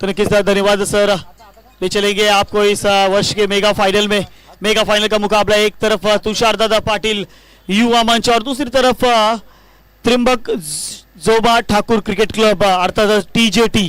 तो नक्कीच धन्यवाद सर। ले चलेंगे आपको इस वर्ष के मेगा फाइनल में। मेगा फाइनल का मुकाबला एक तरफ तुषार दादा पाटिल युवा मंच और दूसरी तरफ त्रिंबक जोबा ठाकुर क्रिकेट क्लब अर्थात टीजेटी,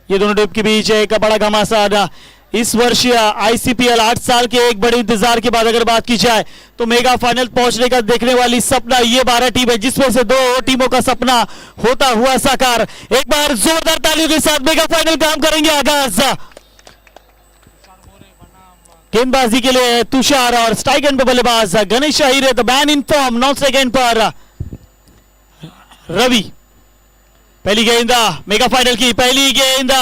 ये दोनों टीम के बीच एक बड़ा घमासान। इस वर्ष आईसीपीएल 8 साल के एक बड़े इंतजार के बाद अगर बात की जाए तो मेगा फाइनल पहुंचने का देखने वाली सपना ये 12 टीम है, जिसमें से 2 टीमों का सपना होता हुआ साकार। एक बार जोरदार तालियों के साथ मेगा फाइनल काम करेंगे आगाज। गेंदबाजी के लिए तुषार और स्ट्राइक एंड पे बल्लेबाज Ganesh Ahire, the man in form. 9 second पर रवि। पहली गेंद मेगा फाइनल की पहली गेंद,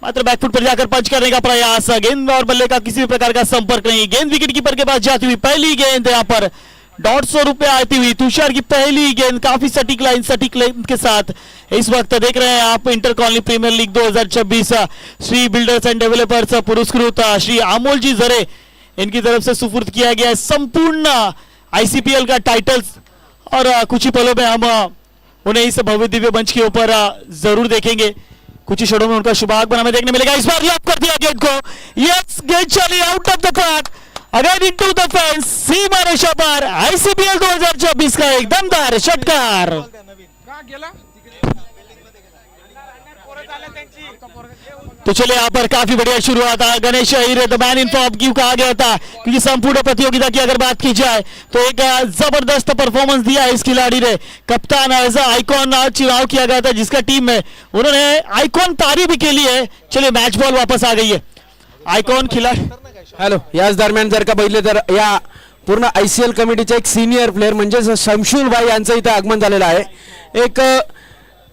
मात्र बैकफुट पर जाकर पंच करने का प्रयास। गेंद और बल्ले का किसी भी प्रकार का संपर्क नहीं। गेंद विकेट कीपर के पास जाती हुई पहली गेंद यहां पर 150 रुपए आती हुई। तुषार की पहली गेंद काफी सटीक लाइन के साथ। इस वक्त देख रहे हैं आप inter colony premier league 2026 Shri builders and developers पुरस्कृत श्री अमोल जी जरे इनकी तरफ से सुपुर्द किया गया है संपूर्ण आईसीपीएल का टाइटल्स। और कुछ ही पलों में हम उन्हें इस भव्य दिव्य मंच के ऊपर जरूर देखेंगे। कुछ ही क्षणों में उनका शुभागमन हमें देखने मिलेगा। इस बार लॉक कर दिया गेंद को। यस, गेंद चली out of the track, again into the fence, सीमा रेखा पर। आईसीपीएल 2024 का एक दमदार षटकार। तो चलिए यहाँ पर काफी बढ़िया शुरुआत। Ganesh Ahire the man in form क्यों कहा गया था, क्योंकि संपूर्ण प्रतियोगिता की अगर बात की जाए तो एक जबरदस्त परफॉर्मेंस दिया है इस खिलाड़ी ने। कप्तान एज आइकॉन चुनाव किया गया था जिसका टीम में उन्होंने आइकॉन पारी भी खेली है। चलिए मैच बॉल वापस आ गई है। आइकॉन खिलाड़ी हॅलो, याच दरम्यान जर का बघितले तर या पूर्ण आयसीएल कमिटीचे एक सिनियर प्लेयर म्हणजे शमशुल भाई यांचं इथे आगमन झालेलं आहे। एक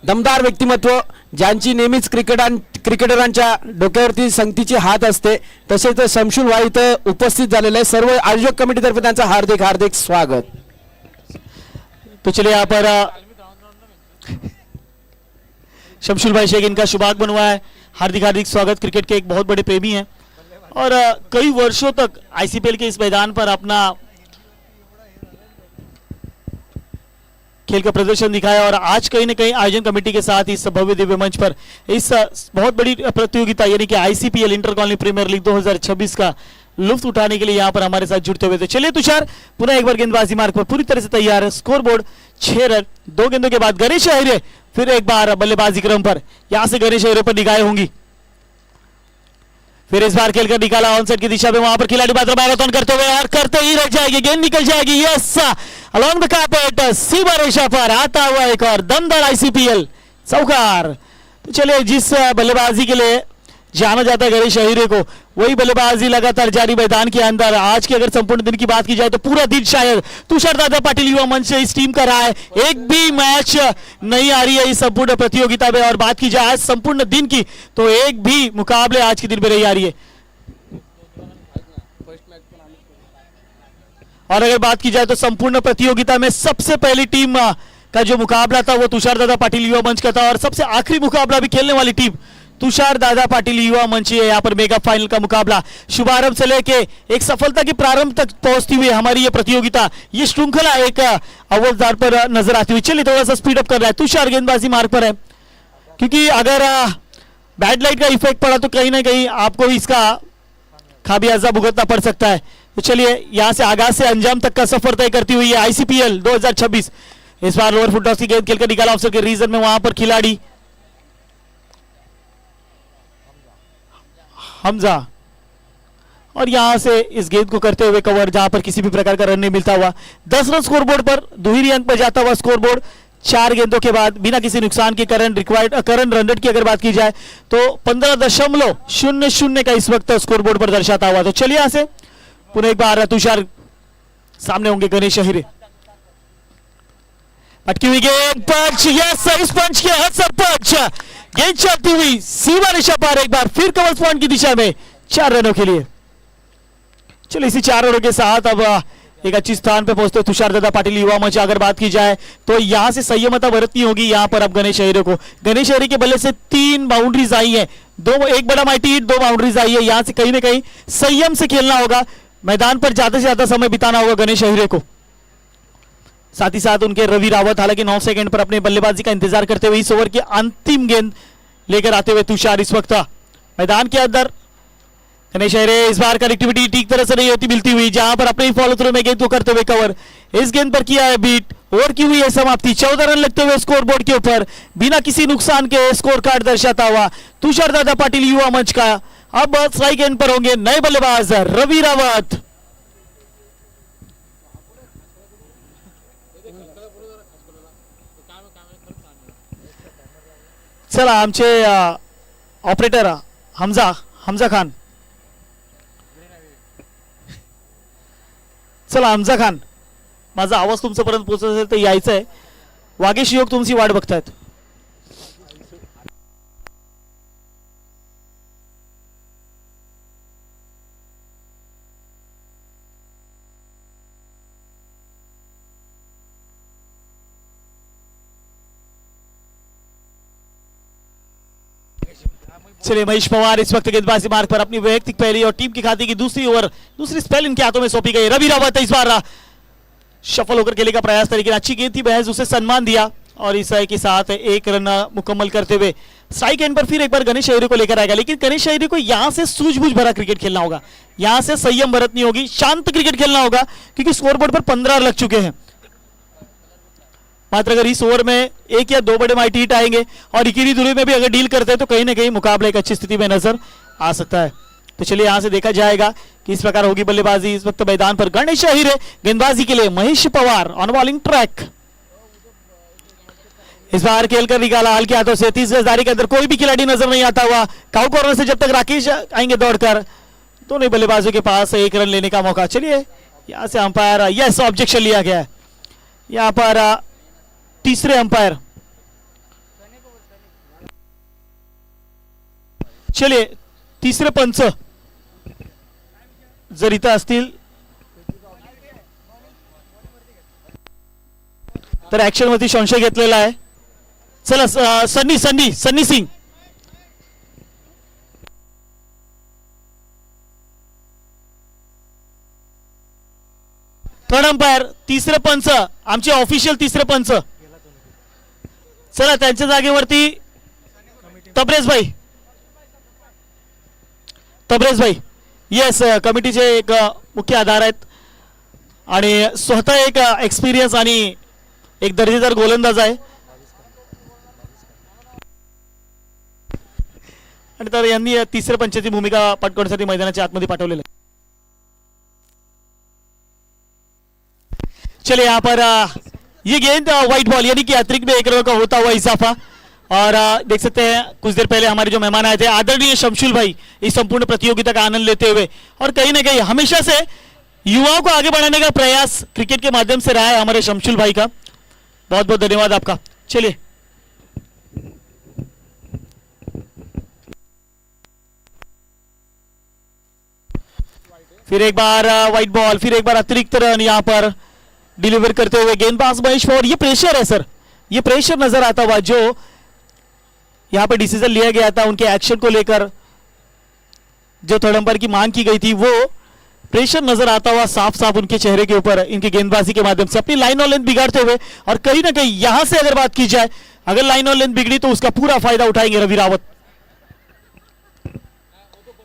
दमदार व्यक्तिमत्व ज्यांची नेहमीच क्रिकेटरांच्या डोक्यावरती संगतीची हात असते, तसेच शमशुल भाई इथं उपस्थित झालेले आहे। सर्व आयोजक कमिटीतर्फे त्यांचं हार्दिक हार्दिक स्वागत। तो चलिए यहाँ पर शमशुल भाई शेख इनका शुभागमन हुआ है। हार्दिक हार्दिक स्वागत। क्रिकेट के एक बहुत बड़े प्रेमी हैं और कई वर्षों तक आईसीपीएल के इस मैदान पर अपना खेल का प्रदर्शन दिखाया और आज कहीं ना कहीं आयोजन कमेटी के साथ इस भव्य दिव्य मंच पर इस बहुत बड़ी प्रतियोगिता यानी कि आईसीपीएल इंटर कॉलोनी प्रीमियर लीग 2026 का लुत्फ उठाने के लिए यहां पर हमारे साथ जुड़ते हुए थे। चलिए तुषार पुनः एक बार गेंदबाजी मार्ग पर पूरी तरह से तैयार है। Score board 6 run. 2 गेंदों के बाद गणेश अहिरे फिर एक बार बल्लेबाजी क्रम पर। यहां से गणेश अहिरे पर निगाहें होंगी। फिर इस बार खेलकर निकाला ऑनसाइड की दिशा में, वहां पर खिलाड़ी मात्र मैराथन करते हुए और करते ही रह जाएगी। गेंद निकल जाएगी। यस, अलोंग द कार्पेट, सीमा रेखा पर आता हुआ एक और दमदार आईसीपीएल चौकार। तो चलिए जिस बल्लेबाजी के लिए जाना जाता है गणेश अहिरे को, वही बल्लेबाजी लगातार जारी मैदान के अंदर। आज के अगर संपूर्ण दिन की बात की जाए तो पूरा दिन शायद तुषार दादा पाटिल युवा मंच से इस टीम का रहा है। एक भी मैच नहीं आ रही है इस संपूर्ण प्रतियोगिता में। और बात की जाए आज संपूर्ण दिन की तो एक भी मुकाबले आज के दिन में नहीं आ रही है। और अगर बात की जाए तो संपूर्ण प्रतियोगिता में सबसे पहली टीम का जो मुकाबला था वो तुषार दादा पाटिल युवा मंच का था और सबसे आखिरी मुकाबला भी खेलने वाली टीम तुषार दादा पाटिल युवा मंच है। यहाँ पर मेगा फाइनल का मुकाबला शुभारंभ से लेके एक सफलता के प्रारंभ तक पहुंचती हुई हमारी ये प्रतियोगिता, ये श्रृंखला एक अव्वलदार पर नजर आती हुई। चलिए थोड़ा सा स्पीड अप कर रहा है। तुषार गेंदबाजी मार्ग पर है, क्योंकि अगर बैड लाइट का इफेक्ट पड़ा तो कहीं ना कहीं आपको इसका खामियाजा भुगतना पड़ सकता है। तो चलिए यहां से आगाज से अंजाम तक का सफर तय करती हुई है आईसीपीएल 2026। इस बार लोअर फुट टॉस की गेंद खेलकर निकाला अफसर के रीजन में, वहां पर खिलाड़ी हमजा और यहां से इस गेंद को करते हुए कवर, जहां पर किसी भी प्रकार का रन नहीं मिलता हुआ। 10 रन स्कोरबोर्ड पर, दुहरी अंक पर जाता हुआ स्कोरबोर्ड। 4 गेंदों के बाद बिना किसी नुकसान के करंट रन रेट की अगर बात की जाए तो 15.00 का इस वक्त स्कोरबोर्ड पर दर्शाता हुआ। तो चलिए यहां से पुनः एक बार तुषार सामने होंगे गणेश अहिरे। अटकी हुई गेंद, पंच। यस, इस पंच के हद से पंच। गेंद चलती हुई सीमा रेखा पर एक बार फिर कवर पॉइंट की दिशा में 4 रनों के लिए। चलिए इसी 4 रनों के साथ अब एक अच्छी स्थान पे पहुंचते तुषार दादा पाटिल युवा मंच। अगर बात की जाए तो यहां से संयमता बरतनी होगी यहां पर अब गणेश अहिरे को। गणेश अहिरे के बल्ले से 3 बाउंड्रीज आई है, एक बड़ा माइटी हिट, 2 बाउंड्रीज आई है। यहां से कहीं ना कहीं संयम से खेलना होगा, मैदान पर ज्यादा से ज्यादा समय बिताना होगा गणेश अहिरे को। साथ ही साथ उनके रवि रावत हालांकि 9 सेकंड पर अपने बल्लेबाजी का इंतजार करते हुए इस ओवर की अंतिम गेंद लेकर आते हुए तुषार इस वक्त मैदान के अंदर। गणेश अहिरे इस बार कनेक्टिविटी ठीक तरह से नहीं होती मिलती हुई, जहां पर अपने ही फॉलो थ्रू में गेंद को करते हुए कवर, इस गेंद पर किया है बीट, ओवर की हुई है समाप्ति। 14 रन लगते हुए स्कोर बोर्ड के ऊपर बिना किसी नुकसान के स्कोर कार्ड दर्शाता हुआ तुषार दादा पाटिल युवा मंच का। अब स्ट्राइक एंड पर होंगे नए बल्लेबाज रवि रावत। चला आमचे ऑपरेटर हमजा खान, चला हमजा खान, माझा आवाज तुमच्यापर्यंत पोहोचत असेल तर यायचं आहे. वागेश योग तुमची वाट बघतायत. चलिए महेश पवार इस वक्त गेंदबाजी मार्ग पर अपनी वैयक्तिक पहली और टीम की खाते की दूसरी ओवर, दूसरी स्पेल इनके हाथों में सौंपी गई. रवि रावत इस बार सफल होकर खेलने का प्रयास तरीके अच्छी गेंद थी, महज उसे सम्मान दिया और इस के साथ एक रन मुकम्मल करते हुए स्ट्राइक एंड पर फिर एक बार गणेश अहिरे को लेकर आएगा. लेकिन गणेश अहिरे को यहां से सूझबूझ भरा क्रिकेट खेलना होगा, यहां से संयम बरतनी होगी, शांत क्रिकेट खेलना होगा क्योंकि स्कोरबोर्ड पर 15 लग चुके हैं. मात्र अगर इस ओवर में एक या दो बड़े माइटी हिट आएंगे और इकीरी दूरी में भी अगर डील करते हैं तो कहीं ना कहीं मुकाबला एक अच्छी स्थिति में नजर आ सकता है. तो चलिए यहां से देखा जाएगा कि इस प्रकार होगी बल्लेबाजी. इस वक्त मैदान पर गणेश अहिरे, गेंदबाजी के लिए Mahesh Pawar on bowling track. इस बार खेलकर निकाला हल्के हाथों से 30 गजदारी के अंदर, कोई भी खिलाड़ी नजर नहीं आता हुआ. काउ कॉर्नर से जब तक राकेश आएंगे दौड़कर, दोनों बल्लेबाजों के पास एक रन लेने का मौका. चलिए यहां से अंपायर यस ऑब्जेक्शन लिया गया है. यहां पर तीसरे अंपायर, चलिए तीसरे पंच जर इथं असतील तर ऍक्शन वरती संशय घेतलेला आहे. चला सन्नी सिंग, थर्ड अंपायर, तिसरे पंच, आमचे ऑफिशियल तिसरे पंच. चला त्यांच्या जागेवरती तबरेज भाई येस कमिटीचे एक मुख्य आधार आहेत आणि स्वतः एक एक्सपिरियन्स आणि एक दर्जेदार गोलंदाज आहे. आणि तर यांनी तिसऱ्या पंचाची भूमिका पटकवण्यासाठी मैदानाच्या आतमध्ये पाठवलेलं आहे. चलिए यहाँ पर ये गेंद व्हाइट बॉल यानी कि अतिरिक्त में एक रन का होता हुआ इजाफा. और देख सकते हैं कुछ देर पहले हमारे जो मेहमान आए थे आदरणीय शमशुल भाई इस संपूर्ण प्रतियोगिता का आनंद लेते हुए, और कहीं ना कहीं हमेशा से युवाओं को आगे बढ़ाने का प्रयास क्रिकेट के माध्यम से रहा है हमारे शमशुल भाई का. बहुत बहुत धन्यवाद आपका. चलिए फिर एक बार व्हाइट बॉल, फिर एक बार अतिरिक्त रन यहां पर डिलीवर करते हुए गेंदबाज महेश पवार. ये प्रेशर है सर, ये प्रेशर नजर आता हुआ जो यहां पर डिसीजन लिया गया था उनके एक्शन को लेकर, जो थर्ड अंपायर की मांग की गई थी, वो प्रेशर नजर आता हुआ साफ साफ उनके चेहरे के ऊपर इनकी गेंदबाजी के माध्यम से अपनी लाइन और लेंथ बिगाड़ते हुए. और कहीं ना कहीं यहां से अगर बात की जाए, अगर लाइन और लेंथ बिगड़ी तो उसका पूरा फायदा उठाएंगे रवि रावत.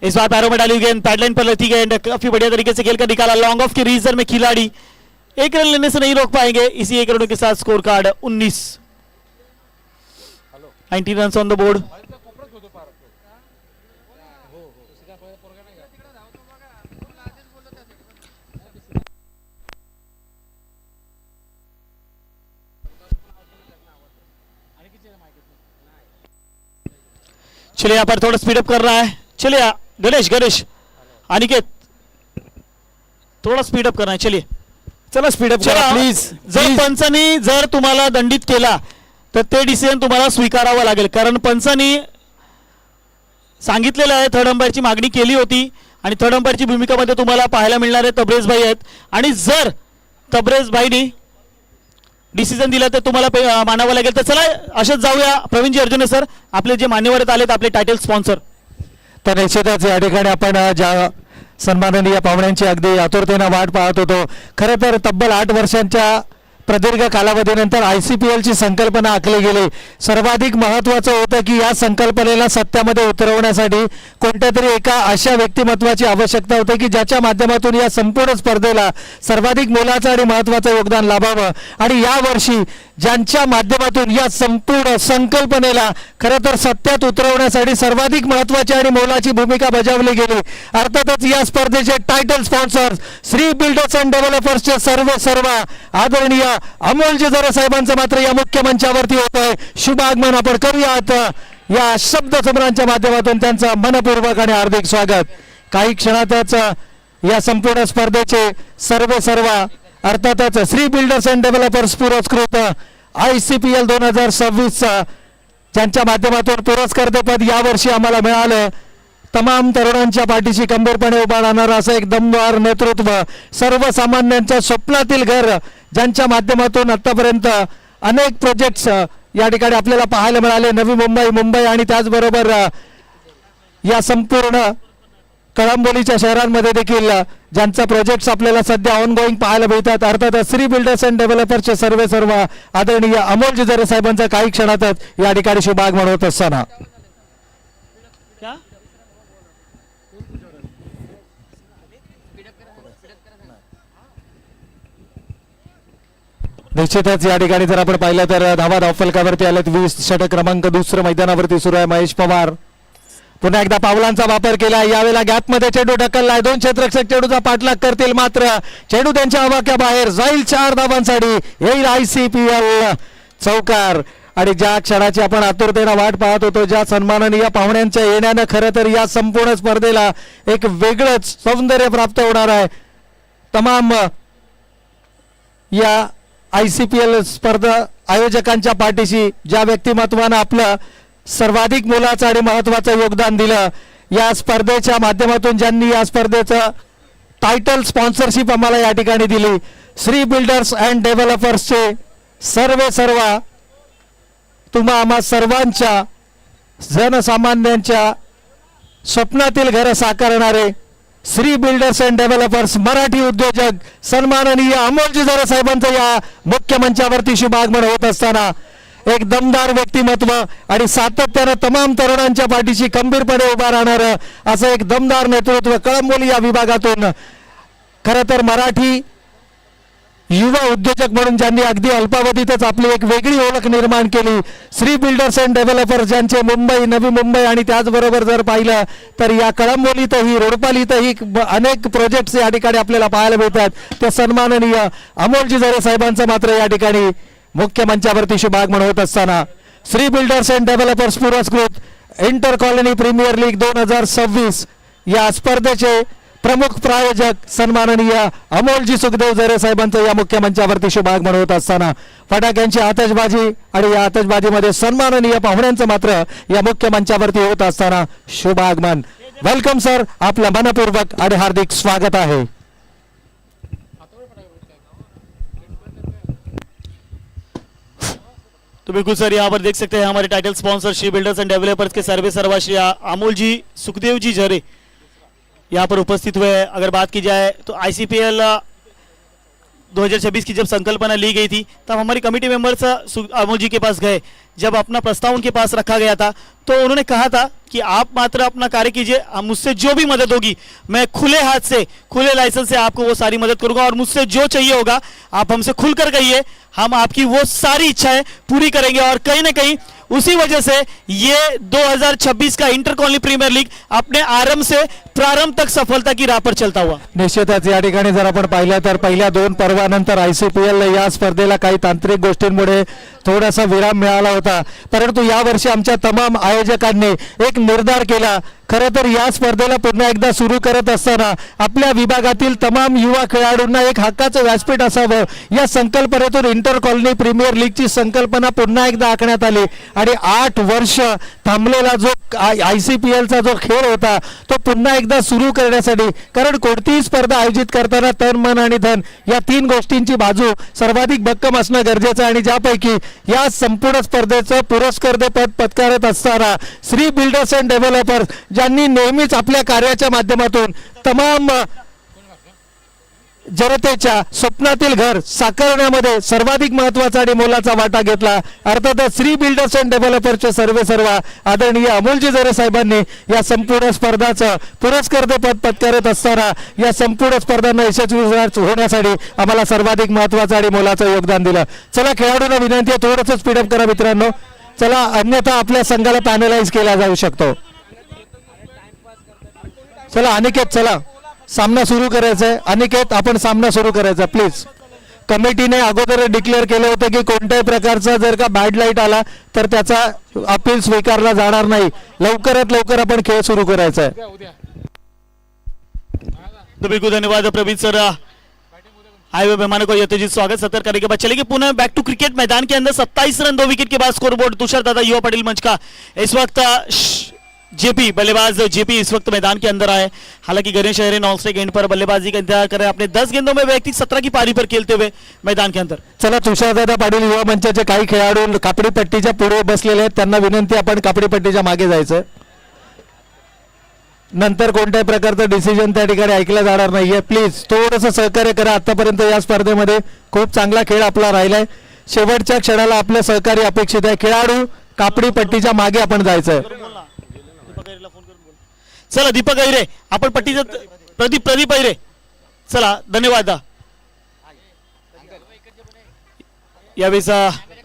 इस बार पैरों में डाली गेंद पैडलाइन पर लेती गई, काफी बढ़िया तरीके से खेलकर निकाला. लॉन्ग ऑफ के रीजन में खिलाड़ी एक रन लेने से नहीं रोक पाएंगे. इसी एक रनों के साथ score card 19 run on the board. चलिए यहां पर थोड़ा स्पीडअप कर रहा है. चलिए गणेश अनिकेत थोड़ा स्पीडअप करना है. चलिए चला स्पीडअप करा प्लीज. जर पंचांनी जर तुम्हाला दंडित केला तर ते डिसिजन तुम्हाला स्वीकारावं लागेल, कारण पंचांनी सांगितलेलं आहे, थर्ड अंपायरची मागणी केली होती आणि थर्ड अंपायरची भूमिकामध्ये तुम्हाला पाहायला मिळणारे तबरेज भाई आहेत. आणि जर तबरेज भाईनी डिसिजन दिला तर तुम्हाला मानावं लागेल. तर चला अशाच जाऊया प्रवीणजी अर्जुने सर, आपले जे मान्यवर आलेत आपले टायटल स्पॉन्सर. तर निश्चितच या ठिकाणी आपण ज्या सन्माननीय पाहुण्यांची अगदी आतुरतेने वाट पाहत होतो. खरं तर तब्बल 8 वर्षांच्या प्रदीर्घ कालावधीनंतर ICPL ची संकल्पना आखली गेली. सर्वाधिक महत्त्वाचं होतं की या संकल्पनेला सत्यामध्ये उतरवण्यासाठी कोणत्या तरी एका अशा व्यक्तिमत्वाची आवश्यकता होती की ज्याच्या माध्यमातून या संपूर्ण स्पर्धेला सर्वाधिक मोलाचं आणि महत्त्वाचं योगदान लाभावं. आणि या वर्षी ज्यांच्या माध्यमातून या संपूर्ण संकल्पनेला खरं तर सत्यात उतरवण्यासाठी सर्वाधिक महत्त्वाची आणि मोलाची भूमिका बजावली गेली. अर्थातच या स्पर्धेचे title sponsor Shri builders and डेव्हलपर्सचे सर्व आदरणीय अमोलजी जरे साहेबांचं मात्र या मुख्य मंचावरती होत आहे. शुभ आगमन आपण करूयात या शब्दसमरांच्या माध्यमातून त्यांचं मनपूर्वक आणि हार्दिक स्वागत. काही क्षणातच या संपूर्ण स्पर्धेचे सर्व अर्थातच श्री बिल्डर्स अँड डेव्हलपर्स पुरस्कृत ICPL 2026 ज्यांच्या माध्यमातून पुरस्कर्तेपद यावर्षी आम्हाला मिळालं. तमाम तरुणांच्या पाठीशी खंबीरपणे उभा राहणारं असं एक दमदार नेतृत्व, सर्वसामान्यांच्या स्वप्नातील घर, ज्यांच्या माध्यमातून आतापर्यंत अनेक प्रोजेक्ट्स या ठिकाणी आपल्याला पाहायला मिळाले. नवी मुंबई आणि त्याचबरोबर या संपूर्ण कळंबोलीच्या शहरांमध्ये देखील ज्यांचा प्रोजेक्ट्स आपल्याला सध्या ऑनगोईंग पाहायला मिळतात. अर्थातच श्री बिल्डर्स अँड डेव्हलपर्सचे सर्व आदरणीय अमोलजी जरे साहेबांचा काही क्षणातच या ठिकाणी शुभागमन होत असताना निश्चितच या ठिकाणी जर आपण पाहिलं तर धावा धावफलकावरती आलेत. 20 षटक क्रमांक दुसरं मैदानावरती सुरू आहे. महेश पवार पुन्हा एकदा पावलांचा वापर केला. यावेळेला गॅपमध्ये चेंडू ढकललाय. 2 क्षेत्ररक्षक चेंडूचा पाठलाग करतील, मात्र चेंडू त्यांच्या आवाक्या बाहेर जाईल. 4 धावांसाठी येईल ICPL चौकार. आणि ज्या क्षणाची आपण आतुरतेने वाट पाहत होतो, ज्या सन्माननीय पाहुण्यांच्या येण्यानं खरं तर या संपूर्ण स्पर्धेला एक वेगळंच सौंदर्य प्राप्त होणार आहे. तमाम या ICPL स्पर्धा आयोजकांच्या पाठीशी ज्या व्यक्तिमत्वानं आपलं सर्वाधिक मोलाचं आणि महत्त्वाचं योगदान दिलं, या स्पर्धेच्या माध्यमातून ज्यांनी या स्पर्धेचं टायटल स्पॉन्सरशिप आम्हाला या ठिकाणी दिली, श्री बिल्डर्स अँड डेव्हलपर्सचे सर्व तुम्हा आम्हा सर्वांच्या जनसामान्यांच्या स्वप्नातील घर साकारणारे Shri builders and developers Marathi उद्योजक सन्माननीय अमोलजी जरे साहेबांचं या मुख्य मंचावरती शुभागमन होत असताना एक दमदार व्यक्तिमत्व आणि सातत्यानं तमाम तरुणांच्या पाठीशी खंबीरपणे उभा राहणारं असं एक दमदार नेतृत्व कळंबोली या विभागातून खरं तर मराठी युवा उद्योजक म्हणून ज्यांनी अगदी अल्पावधीतच आपली एक वेगळी ओळख निर्माण केली. श्री बिल्डर्स अँड डेव्हलपर्स ज्यांचे मुंबई, नवी मुंबई आणि त्याचबरोबर जर पाहिलं तर या कळंबोलीतही, रोडपालीतही अनेक प्रोजेक्ट्स या ठिकाणी आपल्याला पाहायला मिळतात. त्या सन्माननीय अमोलजी जरे साहेबांचं मात्र या ठिकाणी मुख्य मंचावरती शुभागमन होत असताना श्री बिल्डर्स अँड डेव्हलपर्स पुरस्कृत इंटर कॉलनी प्रीमियर लीग 2026 या स्पर्धेचे प्रमुख प्रायोजक सन्माननीय अमोलजी सुखदेव जरे साहेबांचं या मुख्य मंचावरती शुभागमन होत असताना फटाक्यांची आतषबाजी आणि या आतषबाजीमध्ये सन्माननीय पाहुण्यांचं मात्र या मुख्य मंचावरती होत असताना शुभागमन. वेलकम सर, आपलं मनपूर्वक आणि हार्दिक स्वागत आहे. तो बिल्कुल सर यहाँ पर देख सकते हैं हमारे title sponsor Shri builders and developers के सर्वा श्री अमोल जी सुखदेव जी जरे यहाँ पर उपस्थित हुए. अगर बात की जाए तो ICPL 2026 की जब संकल्पना ली गई थी तब हमारी कमेटी मेंबर्स अमोल जी के पास गए. जब अपना प्रस्ताव उनके पास रखा गया था तो उन्होंने कहा था कि आप मात्र अपना कार्य कीजिए, मुझसे जो भी मदद होगी मैं खुले हाथ से, खुले लाइसेंस से आपको वो सारी मदद करूंगा और मुझसे जो चाहिए होगा आप हमसे खुलकर कहिए, हम आपकी वो सारी इच्छाएं पूरी करेंगे. और कहीं ना कहीं उसी वजह से ये 2026 का इंटर कॉलनी प्रीमियर लीग अपने आरंभ से प्रारंभ तक सफलता की राह पर चलता हुआ. निश्चितच या ठिकाणी जर आपण पाहिलं तर पहिल्या 2 पर्वानंतर ICPL या स्पर्धेला काही तांत्रिक गोष्टींमुळे थोडासा विराम मिळाला होता, परंतु यावर्षी आमच्या तमाम आयोजकांनी एक निर्धार केला. खरं तर या स्पर्धेला पुन्हा एकदा सुरू करत असताना आपल्या विभागातील तमाम युवा खेळाडूंना एक हक्काचं व्यासपीठ असावं या संकल्पनेतून इंटर कॉलनी प्रीमियर लीगची संकल्पना पुन्हा एकदा आखण्यात आली. आणि 8 वर्ष थांबलेला जो ICPLचा जो खेळ होता तो पुन्हा एकदा सुरू करण्यासाठी, कारण कोणतीही स्पर्धा आयोजित करताना तन, मन आणि धन या 3 गोष्टींची बाजू सर्वाधिक भक्कम असणं गरजेचं आहे. आणि ज्यापैकी या संपूर्ण स्पर्धेचं पुरस्कर्तेपद पत्कारत असताना श्री बिल्डर्स अँड डेव्हलपर्स ज्यांनी नेहमीच आपल्या कार्याच्या माध्यमातून तमाम जनतेच्या स्वप्नातील घर साकारण्यामध्ये सर्वाधिक महत्वाचा आणि मोलाचा वाटा घेतला. अर्थातच श्री बिल्डर्स अँड डेव्हलपर्सचे सर्व आदरणीय अमोलजी जरे साहेबांनी या संपूर्ण स्पर्धाचं पुरस्कर्तेपद पत्करत असताना या संपूर्ण स्पर्धांना यशस्वी होण्यासाठी आम्हाला सर्वाधिक महत्वाचं आणि मोलाचं योगदान दिलं. चला खेळाडूंना विनंती आहे थोडंसं स्पीडअप करा मित्रांनो. चला अन्यथा आपल्या संघाला पॅनलाइज केला जाऊ शकतो. चला अनिकेत चला सामना सुरू करायचा आहे. अनिकेत आपण सामना सुरू करायचा प्लीज. कमिटीने अगोदर डिक्लेअर केलं होतं की कोणत्याही प्रकारचा जर का बॅड लाईट आला तर त्याचा अपील स्वीकारला जाणार नाही. लवकरात लवकर आपण खेळ सुरू करायचा आहे. तो बिल्कुल धन्यवाद प्रवीण सर. आए हुए मेहमानों को यथोचित स्वागत. 70 करने के बाद चलेंगे पुनः बैक टू क्रिकेट मैदान के अंदर. 27 रन 2 विकेट के बाद स्कोरबोर्ड तुषार दादा युवा पटेल मंच का. इस वक्त जेपी बल्लेबाज जेपी इस वक्त मैदान के अंदर आए. हालांकि गणेश अहिरे नॉन स्ट्राइक गेंद पर बल्लेबाजी का इंतजार कर रहे हैं अपने 10 गेंदों में व्यक्ति 17 की पारी पर खेलते हुए मैदान के अंदर. चला तुषारदादा पाटील युवा मंचाचे काही खेळाडू कापडी पट्टीच्या पुढे बसलेले आहेत. त्यांना विनंती आपण कापडी पट्टीच्या मागे जायचं. नंतर कोणत्याही प्रकारचं डिसिजन त्या ठिकाणी ऐकलं जाणार नाहीये. प्लीज थोडंसं सहकार्य करा. आतापर्यंत या स्पर्धेमध्ये खूप चांगला खेळ आपला राहिलाय. शेवटच्या क्षणाला आपलं सहकार्य अपेक्षित आहे. खेळाडू कापडी पट्टीच्या मागे आपण जायचंय. चला दीपक अहिरे आपण पट्टीचं प्रदीप अहिरे. चला धन्यवाद. यावेळेस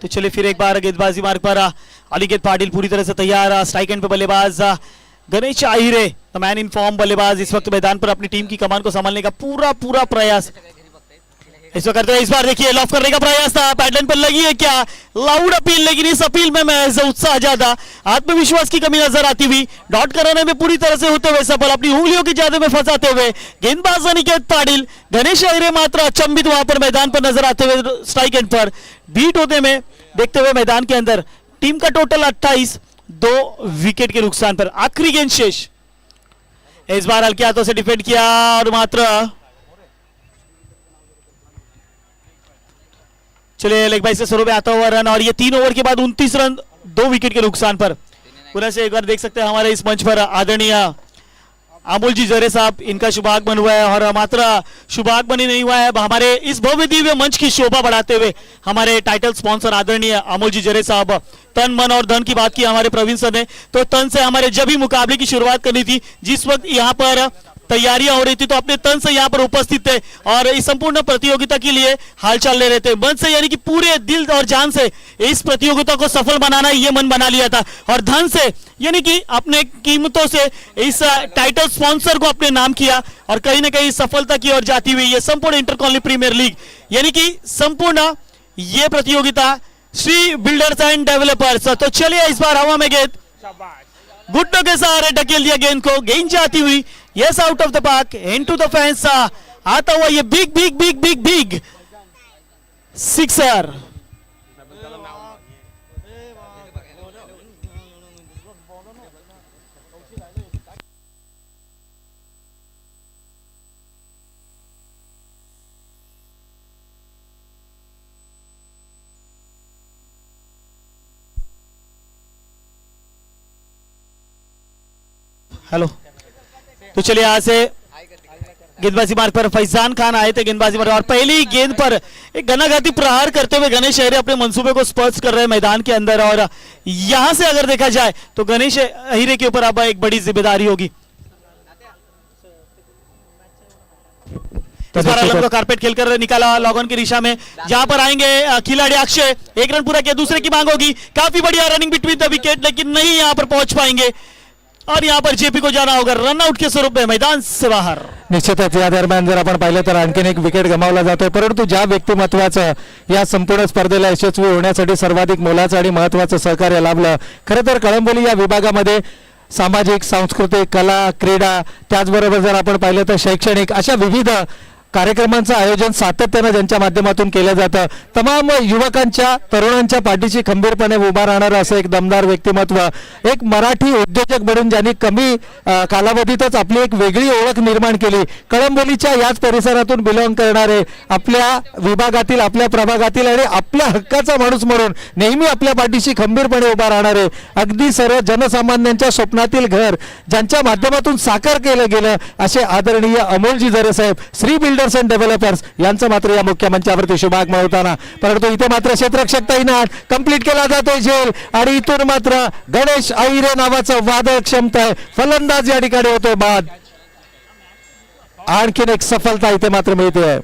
तो चले फिर एक बार गेंदबाजी मार्ग पर अनिकेत पाटिल पूरी तरह से तैयार. स्ट्राइक एंड पे बल्लेबाज Ganesh Ahire the man in form बल्लेबाज इस वक्त मैदान पर अपनी टीम की कमान को संभालने का पूरा प्रयास इस वक्त करते हैं. इस बार देखिए लॉफ करने का प्रयास था. पैडलाइन पर लगी है क्या लाउड अपील, लेकिन इस अपील में महज उत्साह ज्यादा आत्मविश्वास की कमी नजर आती हुई. डॉट कराने में पूरी तरह से होते हुए सफल, अपनी उंगलियों की जादू में फंसाते हुए गेंदबाज अनिकेत पाटिल. गणेश अहिरे मात्र अचंभित वहां पर मैदान पर नजर आते हुए स्ट्राइक एंड पर बीट होते में देखते हुए मैदान के अंदर. टीम का टोटल 28, 2 विकेट के नुकसान पर. आखिरी गेंद शेष. इस बार हल्के हाथों से डिफेंड किया और मात्र चलिए लेग बाई से शुरू में आता हुआ रन और ये 3 ओवर के बाद 29 रन 2 विकेट के नुकसान पर. पुनः से एक बार देख सकते हैं हमारे इस मंच पर आदरणीय अमोल जी जरे साहब. इनका शुभागमन हुआ है और मात्र शुभागमन ही नहीं हुआ है, हमारे इस भव्य दिव्य मंच की शोभा बढ़ाते हुए हमारे टाइटल स्पॉन्सर आदरणीय अमोल जी जरे साहब. तन मन और धन की बात की हमारे प्रवीण सर ने, तो तन से हमारे जब भी मुकाबले की शुरुआत करनी थी, जिस वक्त यहाँ पर तैयारियां हो रही थी, तो अपने तन से यहाँ पर उपस्थित थे और इस संपूर्ण प्रतियोगिता के लिए हालचाल ले रहे थे. मन से यानी कि पूरे दिल और जान से इस प्रतियोगिता को सफल बनाना ये मन बना लिया था. और धन से यानी कि अपने कीमतों से इस टाइटल स्पॉन्सर को अपने नाम किया और कहीं ना कहीं सफलता की ओर जाती हुई ये संपूर्ण इंटर कॉलोनी प्रीमियर लीग यानी कि संपूर्ण ये प्रतियोगिता श्री बिल्डर्स एंड डेवलपर्स. तो चलिए इस बार हवा में गेंद घुटनों के सहारे ढकेल दिया गेंद को. गेंद जाती हुई yes out of the park into the fence. आता हुआ ये बिग सिक्सर. हेलो. तो चलिए यहाँ से गेंदबाजी मार्ग पर फैजान खान आए थे गेंदबाजी मार्ग और पहली गेंद पर एक घनाघाती प्रहार करते हुए गणेश अहिरे अपने मंसूबे को स्पर्श कर रहे हैं मैदान के अंदर. और यहां से अगर देखा जाए तो गणेश अहिरे के ऊपर अब एक बड़ी जिम्मेदारी होगी. इस बार आलम को कारपेट खेलकर निकाला लॉगन की दिशा में, जहां पर आएंगे खिलाड़ी अक्षय. 1 रन पूरा किया, दूसरे की मांग होगी. काफी बढ़िया रनिंग बिटवीन द विकेट, लेकिन नहीं यहां पर पहुंच पाएंगे और यहां पर जेपी को जाना होगा रनआउट के स्वरूप में मैदान से बाहर. निश्चितच या दरम्यान जर आपण पाहिलं तर आणखीन एक विकेट गमावला जातोय, परंतु ज्या व्यक्तिमत्वाचं या संपूर्ण स्पर्धेला यशस्वी होण्यासाठी सर्वाधिक मोलाचं आणि महत्वाचं सहकार्य लाभलं. खरं तर कळंबोली या विभागामध्ये सामाजिक, सांस्कृतिक, कला, क्रीडा, त्याचबरोबर जर आपण पाहिलं तर शैक्षणिक अशा विविध कार्यक्रमांचं आयोजन सातत्यानं ज्यांच्या माध्यमातून केलं जातं. तमाम युवकांच्या, तरुणांच्या पाठीशी खंबीरपणे उभा राहणारं असं एक दमदार व्यक्तिमत्व, एक मराठी उद्योजक बनून ज्यांनी कमी कालावधीतच आपली एक वेगळी ओळख निर्माण केली. कळंबोलीच्या याच परिसरातून बिलॉंग करणारे, आपल्या विभागातील, आपल्या प्रभागातील आणि आपल्या हक्काचा माणूस म्हणून नेहमी आपल्या पाठीशी खंबीरपणे उभा राहणारे, अगदी सर्व जनसामान्यांच्या स्वप्नातील घर ज्यांच्या माध्यमातून साकार केलं गेलं, असे आदरणीय Amolji Jare saheb, Shri builders builders and developers यांचं मात्र या मुख्य मंचावरती शुभागमन होताना, परंतु इथे मात्र क्षेत्ररक्षक तैनात कंप्लीट केला जातोय झेल आणि इथून मात्र गणेश अहिरे नावाचं वादळ क्षमता फलंदाज या ठिकाणी होतोय बाद. आणखीन एक सफलता इथे मात्र मिळते.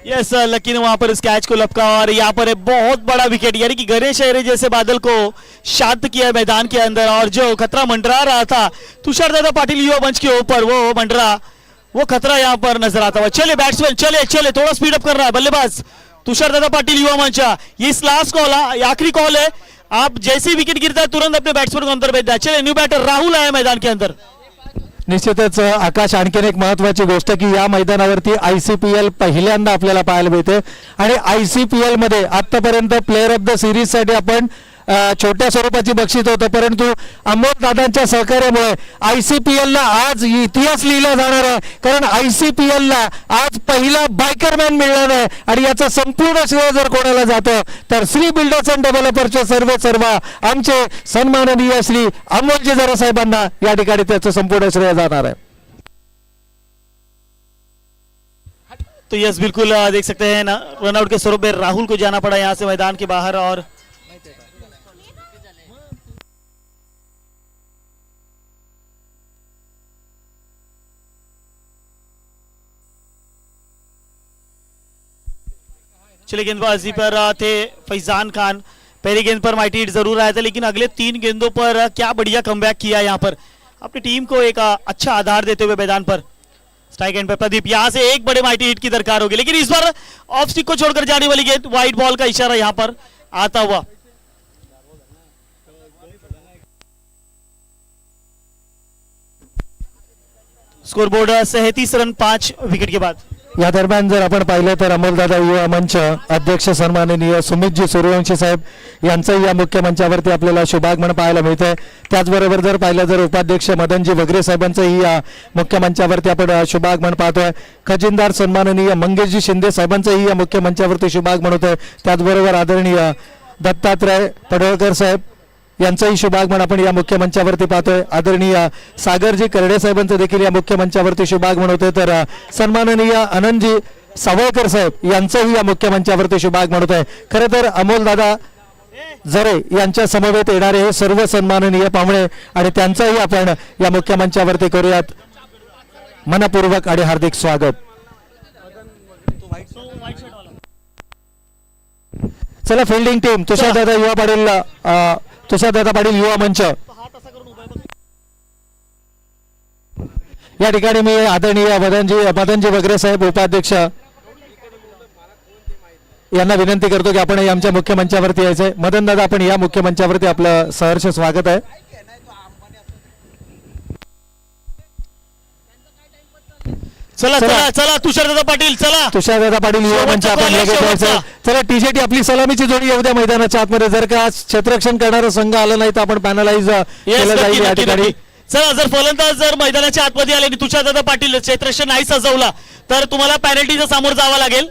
यस लकी ने वहां पर इस कैच को लपका और यहाँ पर एक बहुत बड़ा विकेट, यानी कि गणेश अहिरे जैसे बादल को शांत किया मैदान के अंदर, और जो खतरा मंडरा रहा था तुषार दादा पाटिल युवा मंच के ऊपर, वो खतरा यहाँ पर नजर आता हुआ. चले बैट्समैन, चले थोड़ा स्पीड अप कर रहा है बल्लेबाज तुषार दादा पाटिल युवा मंच. ये इस लास्ट कॉल आखिरी कॉल है, आप जैसे ही विकेट गिरता है तुरंत अपने बैट्समैन को अंदर भेज दिया. चले न्यू बैटर राहुल आया मैदान के अंदर. निश्चितच आकाश, आणखीन एक महत्वाची गोष्ट की या मैदानावरती ICPL पहिल्यांदा आपल्याला पाहायला मिळते आणि ICPL मध्ये आतापर्यंत प्लेअर ऑफ द सिरीज साठी आपण छोट्या स्वरूपाची बक्षीस होतं, परंतु अमोल दादांच्या सहकार्यामुळे ICPL ला आज इतिहास लिहिला जाणार आहे. कारण ICPL ला आज पहिला बायकरमॅन मिळणार आहे आणि याचं संपूर्ण श्रेय जर कोणाला जातं तर श्री बिल्डर्स अँड डेव्हलपर्सचे सर्व आमचे सन्माननीय श्री अमोलजी जरा साहेबांना या ठिकाणी त्याचं संपूर्ण श्रेय जाणार आहे. तो यस बिल्कुल देख सकते हैं ना, रनआउट के स्वरूप में राहुल को जाना पड़ा यहाँ से मैदान के बाहर. और चले गेंदबाजी पर थे फैजान खान. पहली गेंद पर माइटी हिट जरूर आया था, लेकिन अगले 3 गेंदों पर क्या बढ़िया कमबैक किया यहाँ पर, अपनी टीम को एक अच्छा आधार देते हुए मैदान पर. स्ट्राइक एंड पर प्रदीप, यहाँ से एक बड़े माइटी हिट की दरकार होगी, लेकिन इस बार ऑफ स्टिक को छोड़कर जाने वाली गेंद, वाइड बॉल का इशारा यहाँ पर आता हुआ. स्कोरबोर्ड 37 रन 5 विकेट के बाद. या दरम्यान जर आपण पाहिलं तर अमोलदादा युवा मंच अध्यक्ष सन्माननीय सुमितजी सूर्यवंशी साहेब यांचंही या मुख्य मंचावरती आपल्याला शुभागमन पाहायला मिळतंय. त्याचबरोबर जर पाहिलं तर उपाध्यक्ष मदनजी वगैरे साहेबांचंही या मुख्य मंचावरती आपण शुभागमन पाहतोय. खजिनदार सन्माननीय मंगेशजी शिंदे साहेबांचंही या मुख्य मंचावरती शुभागमन होतंय. त्याचबरोबर आदरणीय दत्तात्रय पडळकर साहेब यांचंही शुभागमन आपण या मुख्य मंचावरती पाहतोय. आदरणीय सागरजी करडे साहेबांचं देखील या मुख्य मंचावरती शुभागमन होतंय. तर सन्माननीय आनंदजी सावळकर साहेब यांचंही या मुख्य मंचावरती शुभागमन होतंय. खरं तर अमोलदादा जरे यांच्या समवेत येणारे हे सर्व सन्माननीय पाहुणे आणि त्यांचंही आपण या मुख्य मंचावरती करूयात मनपूर्वक आणि हार्दिक स्वागत. चला फिल्डिंग टीम तुषारदादा पाटील युवा मंच या ठिकाणी मी आदरणीय मदनजी वगैरे साहेब उपाध्यक्ष यांना विनंती करतो की आपण आमच्या मुख्य मंचावरती यायचंय. मदन दादा, आपण या मुख्य मंचावरती आपलं सहर्ष स्वागत आहे. चला चला चला तुषारदादा पाटील, चला तुषारदादा पाटील युवा मंच आपण लगेच यायचं. चला टी-शर्ट आपली सलामीची जोडी येऊ द्या मैदानाच्या आतमध्ये. जर का क्षेत्ररक्षण करणारा संघ आला नाही तर आपण पॅनलाइज केलं जाईल या ठिकाणी. चला, जर फलंदाज जर मैदानाच्या आतमध्ये आले आणि तुषारदादा पाटील क्षेत्ररक्षण नाही सजवला तर तुम्हाला पॅनल्टीचा सामोर जावं लागेल,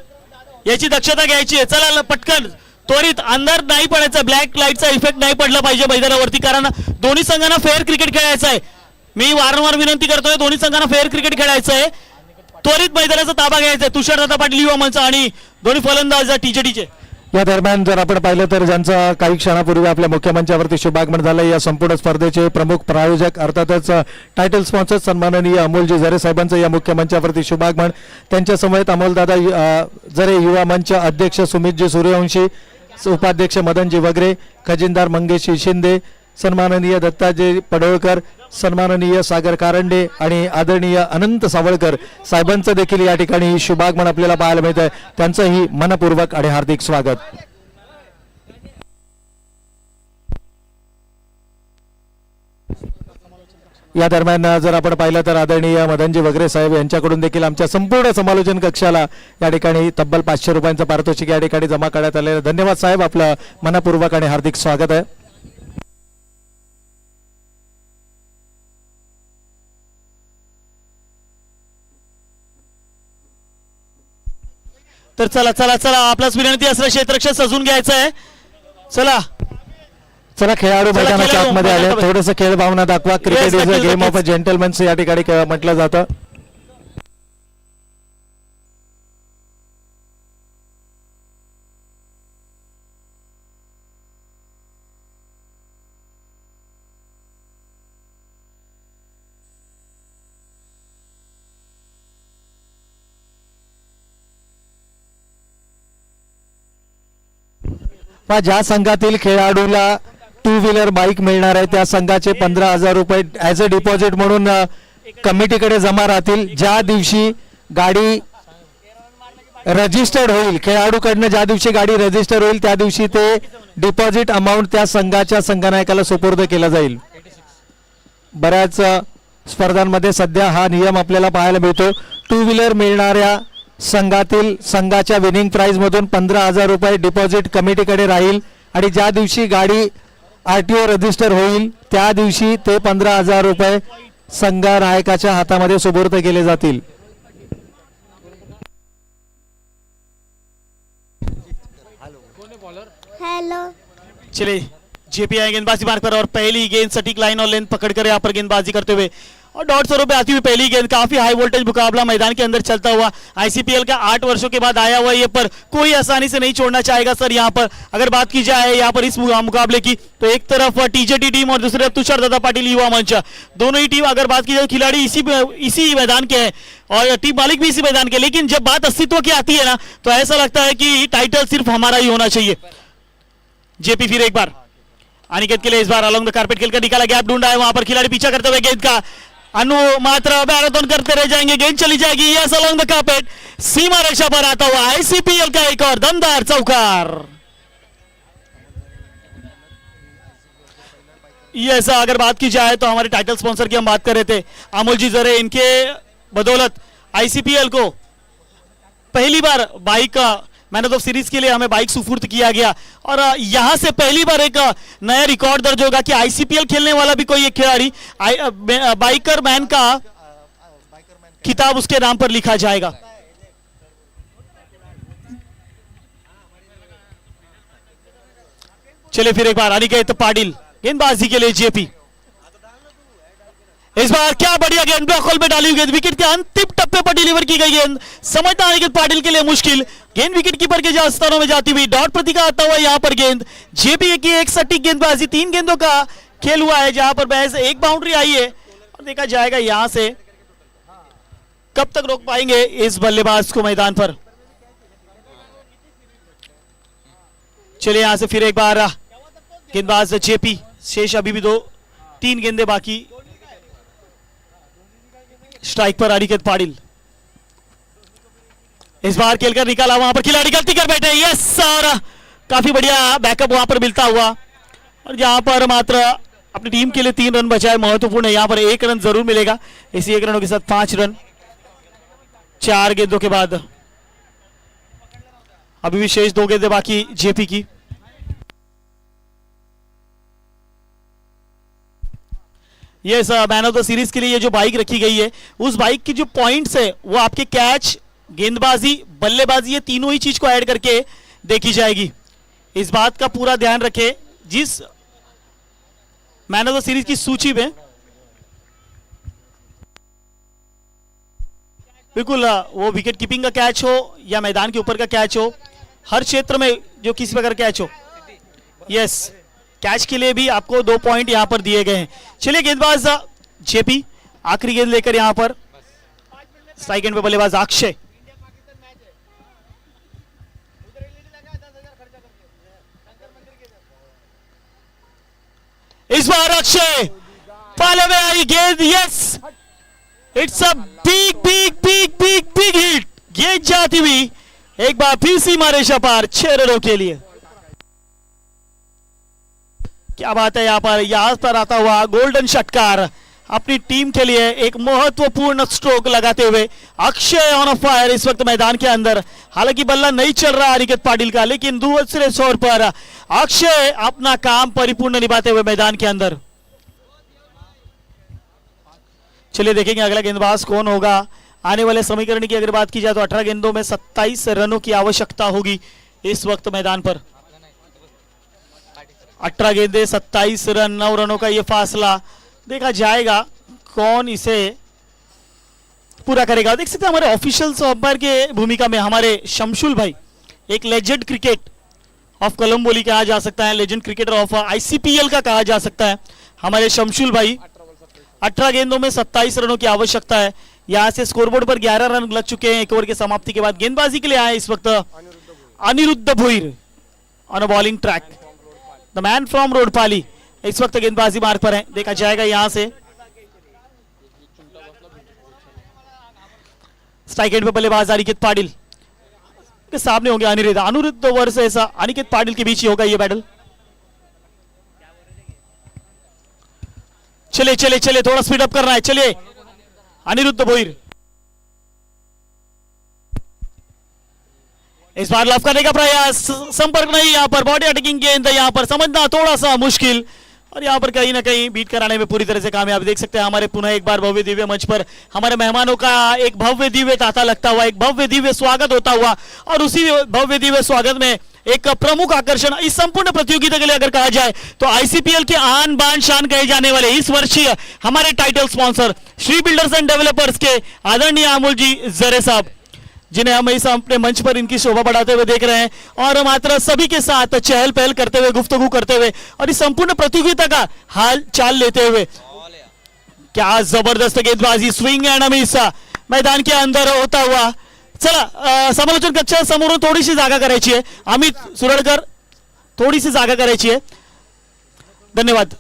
याची दक्षता घ्यायची आहे. चला पटकन त्वरित, अंधार नाही पडायचा, ब्लॅक लाईटचा इफेक्ट नाही पडला पाहिजे मैदानावरती, कारण दोन्ही संघांना फेअर क्रिकेट खेळायचं आहे. मी वारंवार विनंती करतोय, दोन्ही संघांना फेअर क्रिकेट खेळायचं आहे. त्वरित मैदानाचा ताबा घ्यायचा आहे. तुषारदादा पाटील युवा मंच आणि दोन्ही फलंदाज टी-20चे. या दरम्यान जर आपण पाहिलं तर ज्यांचा काही क्षणापूर्वी आपल्या मुख्य मंचावरती शुभागमन झालं, या संपूर्ण स्पर्धेचे प्रमुख प्रायोजक अर्थातच टायटल स्पॉन्सर सन्माननीय अमोलजी जरे साहेबांचं या मुख्य मंचावरती शुभागमन. त्यांच्या समवेत अमोलदादा जरे युवा मंच अध्यक्ष सुमितजी सूर्यवंशी, उपाध्यक्ष मदनजी वगैरे, खजिनदार मंगेश शिंदे, सन्माननीय दत्ताजी पडळकर, सन्माननीय सागर कारंडे आणि आदरणीय अनंत सावळकर साहेबांचं देखील या ठिकाणी शुभागमन आपल्याला पाहायला मिळत आहे. त्यांचंही मनपूर्वक आणि हार्दिक स्वागत. या दरम्यान जर आपण पाहिलं तर आदरणीय मदनजी वगैरे साहेब यांच्याकडून देखील आमच्या संपूर्ण समालोचन कक्षाला या ठिकाणी तब्बल 500 रुपयांचं पारितोषिक या ठिकाणी जमा करण्यात आलेलं. धन्यवाद साहेब, आपलं मनपूर्वक आणि हार्दिक स्वागत आहे. तर चला चला चला, आपल्याच विनंती असलं क्षेत्ररक्षण सजून घ्यायचं आहे. चला चला, खेळाडू मैदानाच्या आतमध्ये आले. थोडंसं खेळ भावना दाखवा. Cricket is a game of a gentleman या ठिकाणी म्हटलं जातं. ज्या संघातील खेळाडूला टू व्हीलर बाईक मिळणार आहे त्या संघाचे 15,000 रुपये ॲज अ डिपॉझिट म्हणून कमिटीकडे जमा राहतील. ज्या दिवशी गाडी रजिस्टर्ड होईल, खेळाडूकडनं ज्या दिवशी गाडी रजिस्टर होईल त्या दिवशी ते डिपॉझिट अमाऊंट त्या संघाच्या संघनायकाला सुपूर्द केला जाईल. बऱ्याच स्पर्धांमध्ये सध्या हा नियम आपल्याला पाहायला मिळतो. टू व्हीलर मिळणाऱ्या संघाच्या विनिंग प्राइज मधून 15,000 रुपये डिपॉझिट कमिटीकडे राहील आणि ज्या दिवशी गाडी RTO रजिस्टर होईल त्या दिवशी ते 15,000 रुपये संघनायकाच्या हातामध्ये सुपूर्द केले जातील. हेलो चलिए जेपी आए गेंदबाजी मार्ग पर और पहली गेंद सटीक लाइन और लेंथ पकड़कर यहाँ पर गेंदबाजी करते हुए और 150 रुपए आती हुई पहली गेंद. काफी हाई वोल्टेज मुकाबला मैदान के अंदर चलता हुआ. आईसीपीएल का 8 वर्षों के बाद आया हुआ ये पर कोई आसानी से नहीं छोड़ना चाहेगा सर. यहाँ पर अगर बात की जाए यहाँ पर इस मुकाबले की तो एक तरफ टीजेटी टीम और दूसरी तरफ तुषार दादा पाटिल युवा मंच, दोनों ही टीम अगर बात की जाए खिलाड़ी इसी मैदान के हैं और टीम मालिक भी इसी मैदान के. लेकिन जब बात अस्तित्व की आती है ना तो ऐसा लगता है कि टाइटल सिर्फ हमारा ही होना चाहिए. जेपी फिर एक बार अनिकेत के लिए इस बार अलॉन्ग द कारपेट खेलकर निकाला, गैप ढूंढा है वहां पर खिलाड़ी पीछा करते हुए गेंद का अनु मात्र मैराथन करते रह जाएंगे. गेंद चली जाएगी यस अलॉन्ग द कारपेट, सीमा रेखा पर आता हुआ आईसीपीएल का एक और दमदार चौकार. यस अगर बात की जाए तो हमारे टाइटल स्पॉन्सर की हम बात कर रहे थे अमोल जी जरे, इनके बदौलत आईसीपीएल को पहली बार बाइक मैन ऑफ सीरीज के लिए हमें बाइक सुपुर्द किया गया और यहां से पहली बार एक नया रिकॉर्ड दर्ज होगा कि आईसीपीएल खेलने वाला भी कोई एक खिलाड़ी बाइकर मैन का खिताब उसके नाम पर लिखा जाएगा. चलिए फिर एक बार अनिकेत पाटिल गेंदबाजी के लिए जेपी. इस बार क्या बढ़िया गेंद ब्लॉक होल में डाली हुई गेंद, विकेट के अंतिम टप्पे पर डिलीवर की गई गेंद. समझना अनिकेत पाटिल के लिए मुश्किल गेंद विकेट कीपर के स्थानों में जाती हुई डॉट प्रति का आता हुआ यहां पर गेंद. जेपी की एक सटीक गेंदबाजी, 3 गेंदों का खेल हुआ है जहां पर बहस एक बाउंड्री आई है और देखा जाएगा यहां से कब तक रोक पाएंगे इस बल्लेबाज को मैदान पर. चलिए यहां से फिर एक बार गेंदबाज जेपी, शेष अभी भी 3 गेंदे बाकी. स्ट्राइक पर अनिकेत पाटिल इस बार खेलकर निकाला, वहां पर खिलाड़ी गलती कर बैठे. यस और काफी बढ़िया बैकअप वहां पर मिलता हुआ और यहां पर मात्र अपनी टीम के लिए 3 रन बचाए महत्वपूर्ण है. यहां पर 1 रन जरूर मिलेगा. इसी 1 रनों के साथ 5 रन 4 गेंदों के बाद. अभी भी शेष 2 गेंदें बाकी जेपी की. Yes man of the series के लिए ये जो बाइक रखी गई है उस बाइक की जो पॉइंट्स है वो आपके कैच, गेंदबाजी, बल्लेबाजी, ये तीनों ही चीज को ऐड करके देखी जाएगी. इस बात का पूरा ध्यान रखें जिस मैन ऑफ द सीरीज की सूची में बिल्कुल वो विकेट कीपिंग का कैच हो या मैदान के ऊपर का कैच हो, हर क्षेत्र में जो किसी प्रकार कैच हो, यस कैच के लिए भी आपको 2 पॉइंट यहां पर दिए गए हैं. चलिए गेंदबाज जेपी आखिरी गेंद लेकर यहां पर स्ट्राइक एंड पे बल्लेबाज अक्षय. इस बार अक्षय पहले में आई गेंद, yes it's a big big big big big hit. गेंद जाती हुई एक बार फिर सीमा रेखा पार 6 रनों के लिए. क्या बात है, यहां पर आता हुआ गोल्डन षटकार अपनी टीम के लिए एक महत्वपूर्ण स्ट्रोक लगाते हुए अक्षय ऑन अ फायर इस वक्त मैदान के अंदर. हालांकि बल्ला नहीं चल रहा अनिकेत पाटिल का, लेकिन दूसरे छोर पर अक्षय अपना काम परिपूर्ण निभाते हुए मैदान के अंदर. चलिए देखेंगे अगला गेंदबाज कौन होगा. आने वाले समीकरण की अगर बात की जाए तो 18 गेंदों में 27 रनों की आवश्यकता होगी इस वक्त मैदान पर. 18 गेंदे 27 रन, 9 रनों का यह फासला. देखा जाएगा कौन इसे पूरा करेगा. देख सकते हैं हमारे ऑफिशियल्स अंपायर के भूमिका में हमारे शमशुल भाई, एक लेजेंड क्रिकेट ऑफ कोलंबोली कहा जा सकता है, लेजेंड क्रिकेटर ऑफ आईसीपीएल का कहा जा सकता है हमारे शमशुल भाई. 18 गेंदों में 27 रनों की आवश्यकता है. यहां से स्कोरबोर्ड पर 11 रन लग चुके हैं 1 ओवर की समाप्ति के बाद. गेंदबाजी के लिए आए इस वक्त Aniruddha Bhoir on a bowling track. The man from Rodpali इस वक्त गेंदबाजी मार्ग पर है, देखा जाएगा यहां से। स्ट्राइक एंड पे बल्लेबाज अनिकेत पाटिल के सामने होंगे अनिरुद्ध वर्ष ऐसा अनिकेत पाटिल के बीच ही होगा ये बैटल। चले चले चले थोड़ा स्पीड अप करना है, चलिए अनिरुद्ध भोईर इस बार लव करने का प्रयास, संपर्क नहीं, यहां पर बॉडी अटैकिंग गेंद है, यहां पर समझना थोड़ा सा मुश्किल और यहां पर कहीं ना कहीं बीट कराने में पूरी तरह से कामयाब। देख सकते हैं हमारे पुनः एक बार भव्य दिव्य मंच पर हमारे मेहमानों का एक भव्य दिव्य तांता लगता हुआ, एक भव्य दिव्य स्वागत होता हुआ और उसी भव्य दिव्य स्वागत में एक प्रमुख आकर्षण इस संपूर्ण प्रतियोगिता के लिए अगर कहा जाए तो आईसीपीएल के आन बान शान कहे जाने वाले इस वर्षीय हमारे title sponsor Shri builders and developers के आदरणीय अमोल जी जरे साहब, जिन्हें हम इस अपने मंच पर इनकी शोभा बढ़ाते हुए देख रहे हैं और मात्र सभी के साथ चहल पहल करते हुए, गुफ्तगू करते हुए और इस संपूर्ण प्रतियोगिता का हाल चाल लेते हुए। क्या जबरदस्त गेंदबाजी, स्विंग एंड मिस मैदान के अंदर होता हुआ। चला समालोचन कक्षा समोरून थोडीशी जागा करायची आहे, अमित सुरडकर थोडीशी जागा करायची आहे, धन्यवाद।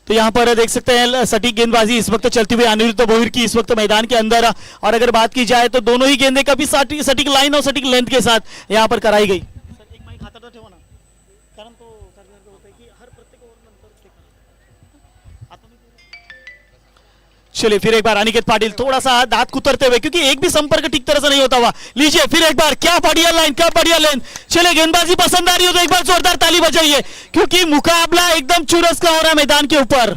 तो यहां पर देख सकते हैं सटीक गेंदबाजी इस वक्त चलती हुई अनिरुद्ध भोईर की इस वक्त मैदान के अंदर, और अगर बात की जाए तो दोनों ही गेंदें काफी सटीक लाइन और सटीक लेंथ के साथ यहां पर कराई गई। चलिए फिर एक बार अनिकेत पाटिल थोड़ा सा दांत कुतरते हुए, क्योंकि एक भी संपर्क ठीक तरह से नहीं होता हुआ। लीजिए फिर एक बार, क्या बढ़िया लाइन, क्या बढ़िया लेंथ। चलिए गेंदबाजी पसंद आ रही हो तो एक बार जोरदार ताली बजाइए, क्योंकि मुकाबला एकदम चुरस का हो रहा है मैदान के ऊपर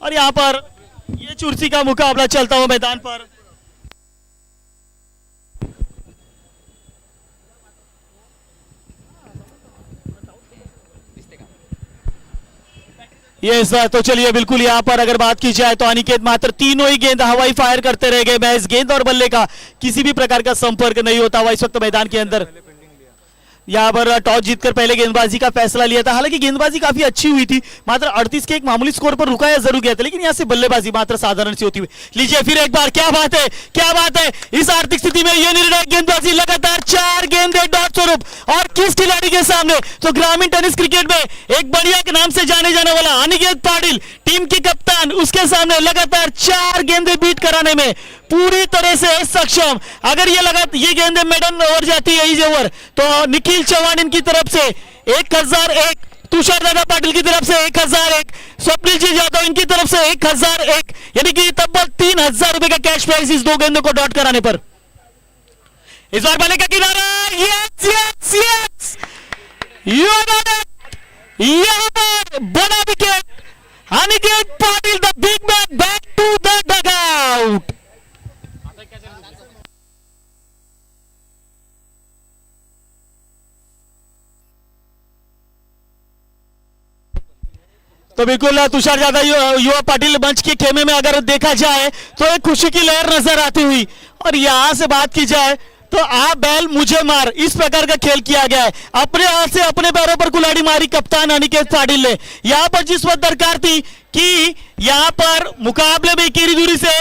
और यहां पर ये चुरसी का मुकाबला चलता हुआ मैदान पर। यस तो चलिए बिल्कुल यहां पर अगर बात की जाए तो अनिकेत मात्र तीनों ही गेंद हवाई फायर करते रह गए, महज गेंद और बल्ले का किसी भी प्रकार का संपर्क नहीं होता हुआ इस वक्त मैदान के अंदर। यहां पर टॉस जीतकर पहले गेंदबाजी का फैसला लिया था, हालांकि गेंदबाजी काफी अच्छी हुई थी, मात्र 38 के एक मामूली स्कोर पर रुकाया जरूर गया था, लेकिन यहां से बल्लेबाजी मात्र साधारण सी होती हुई। लीजिए फिर एक बार, क्या बात है, क्या बात है। इस आर्थिक स्थिति में यह निर्णायक गेंदबाजी, लगातार 4 गेंदें डॉट स्वरूप और किस खिलाड़ी के सामने, तो ग्रामीण टेनिस क्रिकेट में एक बढ़िया के नाम से जाने जाने वाला अनिकेत पाटिल टीम के कप्तान, उसके सामने लगातार 4 गेंदें बीट कराने में पूरी तरह से सक्षम। अगर ये गेंदें मेडन ओवर जाती है इस ओवर तो निखिल चौहान इनकी तरफ से 1001, तुषार दादा पाटिल की तरफ से 1001, स्वप्निल जी यादव इनकी तरफ से 1001, यानी कि तब्बल 3000 रुपए का कैश प्राइज इस 2 गेंदों को डॉट कराने पर। इस बार बल्ले का किनारा, यस यस यस, यहां पर बड़ा wicket, Aniket Patil the big man back to the dugout. तो बिल्कुल तुषार यादव युवा पाटिल मंच के खेमे में अगर देखा जाए तो एक खुशी की लहर नजर आती हुई, और यहां से बात की जाए तो आप बैल मुझे मार, इस प्रकार का खेल किया गया है। अपने हाथ से अपने पैरों पर कुल्हाड़ी मारी कप्तान अनिकेत पाटिल ने। यहां पर जिस वक्त दरकार थी कि यहां पर मुकाबले में इकेरी दूरी से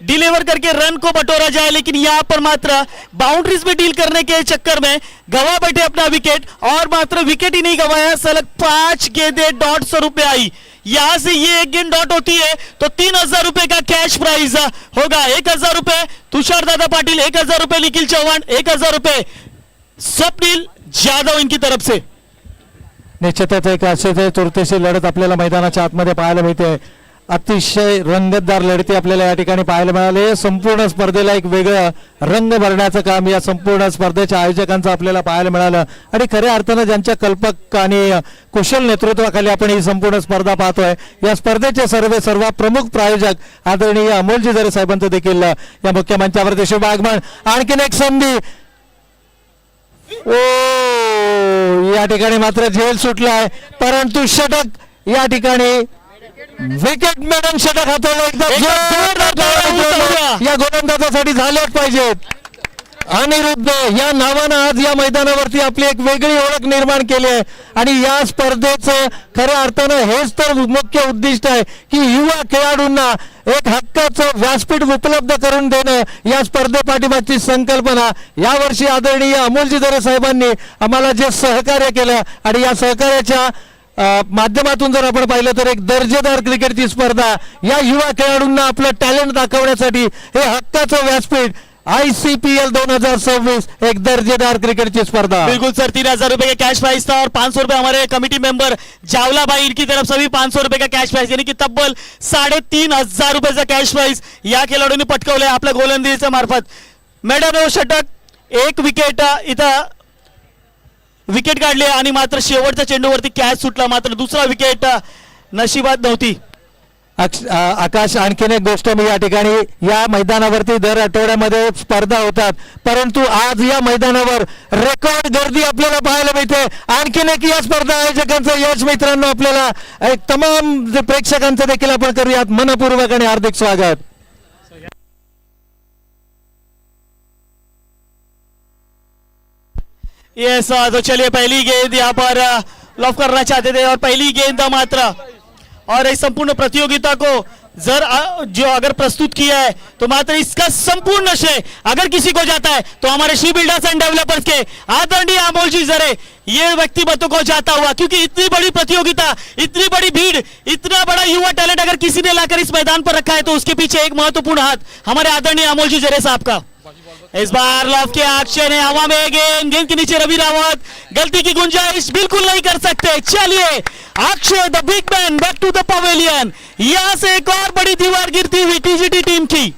डिलीवर करके रन को बटोरा जाए, लेकिन यहां पर मात्र बाउंड्रीज में डील करने के चक्कर में गवा बैठे अपना विकेट, और मात्र विकेट ही नहीं गवाया, सलग 5 गेंदें डॉट स्वरूप में आई। यहां से ये एक गेंद डॉट होती है तो 3000 रुपए का कैश प्राइज होगा। 1000 रुपए तुषार दादा पाटिल, 1000 रुपए निखिल चौहान, 1000 रुपए स्वप्निल जाधव इनकी तरफ से। निश्चितच एक असे चुरतेशी लढत आपल्याला मैदानाच्या आतमध्ये पाहायला मिळते। अतिशय रंगतदार लढती आपल्याला या ठिकाणी पाहायला मिळाले। संपूर्ण स्पर्धेला एक वेगळं रंग भरण्याचं काम या संपूर्ण स्पर्धेच्या आयोजकांचं आपल्याला पाहायला मिळालं, आणि खऱ्या अर्थानं ज्यांच्या कल्पक आणि कुशल नेतृत्वाखाली आपण ही संपूर्ण स्पर्धा पाहतोय, या स्पर्धेचे सर्व प्रमुख प्रायोजक आदरणीय अमोलजी जरे साहेबांचं देखील या मुख्य मंचावरती शुभ आगमन। आणखीन एक संधी, ओ या ठिकाणी मात्र झेल सुटलाय, परंतु षटक या ठिकाणी विकेट मेडन षटक हाताळलं, एकदम या गोलंदाजासाठी झालेच पाहिजेत। अनिरुद्ध या नावानं आज या मैदानावरती आपली एक वेगळी ओळख निर्माण केली आहे आणि या स्पर्धेचं खऱ्या अर्थानं हेच तर मुख्य उद्दिष्ट आहे की युवा खेळाडूंना एक हक्काचं व्यासपीठ उपलब्ध करून देणं या स्पर्धेपाठीमागची संकल्पना. यावर्षी आदरणीय अमोलजी दरे साहेबांनी आम्हाला जे सहकार्य केलं आणि या सहकार्याच्या माध्यमातून जर आपण पाहिलं तर एक दर्जेदार क्रिकेटची स्पर्धा या युवा खेळाडूंना आपलं टॅलेंट दाखवण्यासाठी हे हक्काचं व्यासपीठ ICPL 2026 एक दर्जेदार क्रिकेट की स्पर्धा. बिल्कुल सर, 3,000 रुपए का कैश प्राइस था और 500 रुपए हमारे कमेटी मेंबर जावला भाई की तरफ से भी 500 रुपए का कैश प्राइस, यानी कि तब्बल 3,500 रुपयाचा कॅश प्राइस या खेळाडूंनी पटकवलंय आपल्या गोलंदाजीच्या मार्फत. मॅडम षटक, एक विकेट इथं विकेट काढली आणि मात्र शेवटच्या चेंडूवरती कॅच सुटला, मात्र दुसरा विकेट नशिबात नव्हती. आकाश, आणखीन एक गोष्ट मी या ठिकाणी, या मैदानावरती दर आठवड्यामध्ये स्पर्धा होतात परंतु आज या मैदानावर रेकॉर्ड गर्दी आपल्याला पाहायला मिळते. आणखीन एक या स्पर्धा आयोजकांचं यश मित्रांनो, आपल्याला एक तमाम प्रेक्षकांचं देखील आपण करूयात मनपूर्वक आणि हार्दिक स्वागत. यस, तो चलिए पहली गेंद यहाँ पर लॉफ करना चाहते थे और पहली गेंद मात्र, और इस संपूर्ण प्रतियोगिता को जो अगर प्रस्तुत किया है तो मात्र इसका संपूर्ण श्रेय अगर किसी को जाता है तो हमारे श्री बिल्डर्स एंड डेवलपर्स के आदरणीय अमोल जी जरे ये व्यक्तित्व को जाता हुआ, क्योंकि इतनी बड़ी प्रतियोगिता, इतनी बड़ी भीड़, इतना बड़ा युवा टैलेंट अगर किसी ने लाकर इस मैदान पर रखा है तो उसके पीछे एक महत्वपूर्ण हाथ हमारे आदरणीय अमोल जी जरे साहब का. इस बार लॉफ के एक्शन है, हवा में गेंद के नीचे रवि रावत, गलती की गुंजाइश बिल्कुल नहीं कर सकते. चलिए Akshay the big man back to the pavilion. यहां से एक और बड़ी दीवार गिरती हुई TGT टीम की.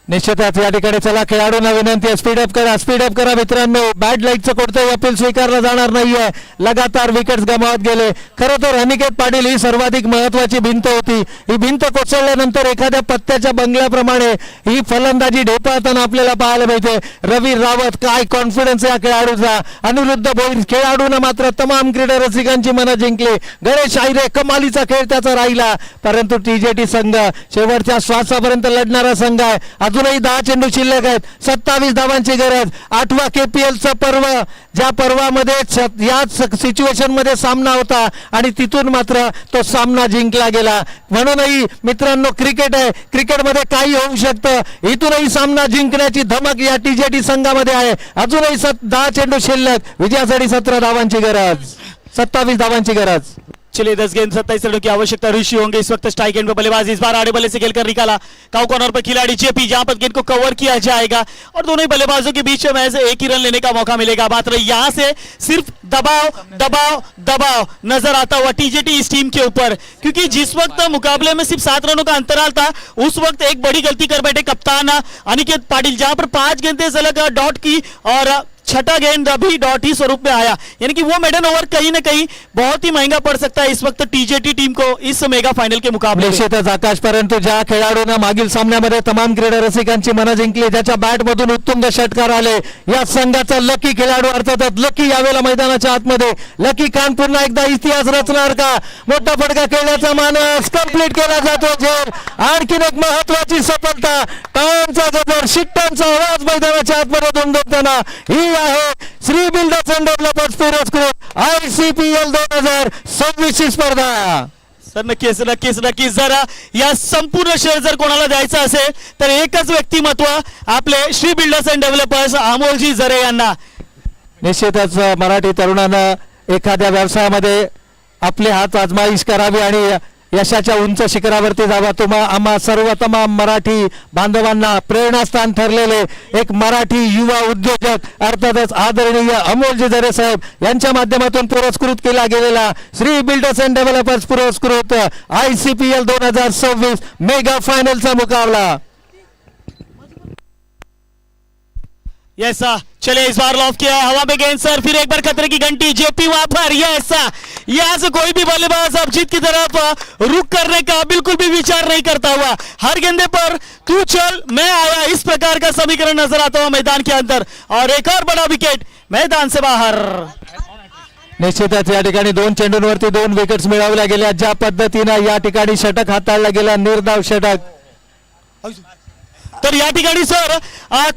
निश्चितच या ठिकाणी चला खेळाडूंना विनंती आहे, स्पीडअप करा मित्रांनो. बॅड लाईटचं कोणतंही अपील स्वीकारलं जाणार नाहीये. लगातार विकेट्स गमावत गेले. खरं तर अनिकेत पाटील ही सर्वाधिक महत्वाची भिंत होती. ही भिंत कोसळल्यानंतर एखाद्या पत्त्याच्या बंगल्याप्रमाणे ही फलंदाजी ढेपाळताना आपल्याला पाहायला मिळते. रवी रावत, काय कॉन्फिडन्स या खेळाडूचा. अनिरुद्ध भोईर खेळाडूनं मात्र तमाम क्रीडा रसिकांची मनं जिंकली. गणेश आयरे कमालीचा खेळ त्याचा राहिला, परंतु TJT संघ शेवटच्या श्वासापर्यंत लढणारा संघ आहे. अजूनही 10 चेंडू शिल्लक आहेत. 27 धावांची गरज. 8वा KPLचं पर्व, ज्या पर्वामध्ये याच सिच्युएशन मध्ये सामना होता आणि तिथून मात्र तो सामना जिंकला गेला. म्हणूनही मित्रांनो, क्रिकेट आहे, क्रिकेटमध्ये काही होऊ शकतं. इथूनही सामना जिंकण्याची धमक या TJT संघामध्ये आहे. अजूनही 10 चेंडू शिल्लक. विजयासाठी 17 धावांची गरज, 27 धावांची गरज. चलिए 10 गेंद 27 रनों की आवश्यकता. ऋषि होंगे इस वक्त स्ट्राइक एंड पे बल्लेबाज. इस बार आड़े बल्ले से खेलकर निकाला काउ कॉर्नर पर खिलाड़ी JP, जहां पर गेंद को कवर किया जाएगा और दोनों ही बल्लेबाजों के बीच में महज एक ही रन लेने का मौका मिलेगा. मात्र यहां से सिर्फ दबाव नजर आता हुआ TJT इस टीम के ऊपर, क्योंकि जिस वक्त मुकाबले में सिर्फ 7 रनों का अंतराल था उस वक्त एक बड़ी गलती कर बैठे कप्तान अनिकेत पाटिल, जहां पर 5 गेंदें अलग डॉट की और छठा गेंद अभी डॉट ही स्वरूप में आया. यानी कि वो मेडन ओवर कहीं ना कहीं बहुत ही महंगा पड़ सकता है इस वक्त TJT टीम को इस मेगा फाइनल के मुकाबले. निश्चितच आकाश, परंतु ज्या खेळाडूंना मागील सामन्यामध्ये तमाम क्रीडा रसिकांची मनं जिंकली, ज्याच्या बॅट मधून उत्तुंग षटकार आले, या संघाचा लकी खेळाडू अर्थातच लकी यावेळेला मैदानाच्या आतमध्ये. लकी खान पुन्हा एकदा इतिहास रचणार का? मोठा फटका खेळण्याचा मानस कंप्लीट केला जातो. झेल आणखीन एक महत्वाची सफलता. टाळ्यांचा गजर, शिट्ट्यांचा आवाज मैदानाच्या आतमध्ये दुमदुमताना ही आहे श्री बिल्डर्स एंड डेव्हलपर्स पुरस्कृत ICPL 2026 ची स्पर्धा. सर नक्कीच जरा या संपूर्ण श्रेय जर कोणाला द्यायचं असेल तर एकच व्यक्तिमत्व, आपले Shri builders and developers Amolji जरे यांना. निश्चितच मराठी तरुणानं एखाद्या व्यवसायामध्ये आपले हात आजमाईश करावी आणि यशाच्या उंच शिखरावरती जावा. आम्हा सर्व तमाम मराठी बांधवांना प्रेरणास्थान ठरलेले एक मराठी युवा उद्योजक अर्थातच आदरणीय अमोलजी जरे साहेब यांच्या माध्यमातून पुरस्कृत केला गेलेला श्री बिल्डर्स अँड डेव्हलपर्स पुरस्कृत ICPL 2026 मेगा फायनलचा मुकाबला. यस चलिए इस बार लॉफ किया, हवा में गेंद सर, फिर एक बार खतरे की घंटी. JP वहां पर. यहाँ से कोई भी बल्लेबाज अभिजीत की तरफ रुक करने का बिल्कुल भी विचार नहीं करता हुआ, हर गेंदे पर तू चल मैं आया, इस प्रकार का समीकरण नजर आता हुआ मैदान के अंदर. और एक और बड़ा विकेट मैदान से बाहर. निश्चितच या ठिकाणी 2 चेंडूंवरती 2 विकेट्स मिळवल्या गेल्या. ज्या पद्धतीने या ठिकाणी षटक हाताळला गेला, निर्धाव षटक. तर या ठिकाणी सर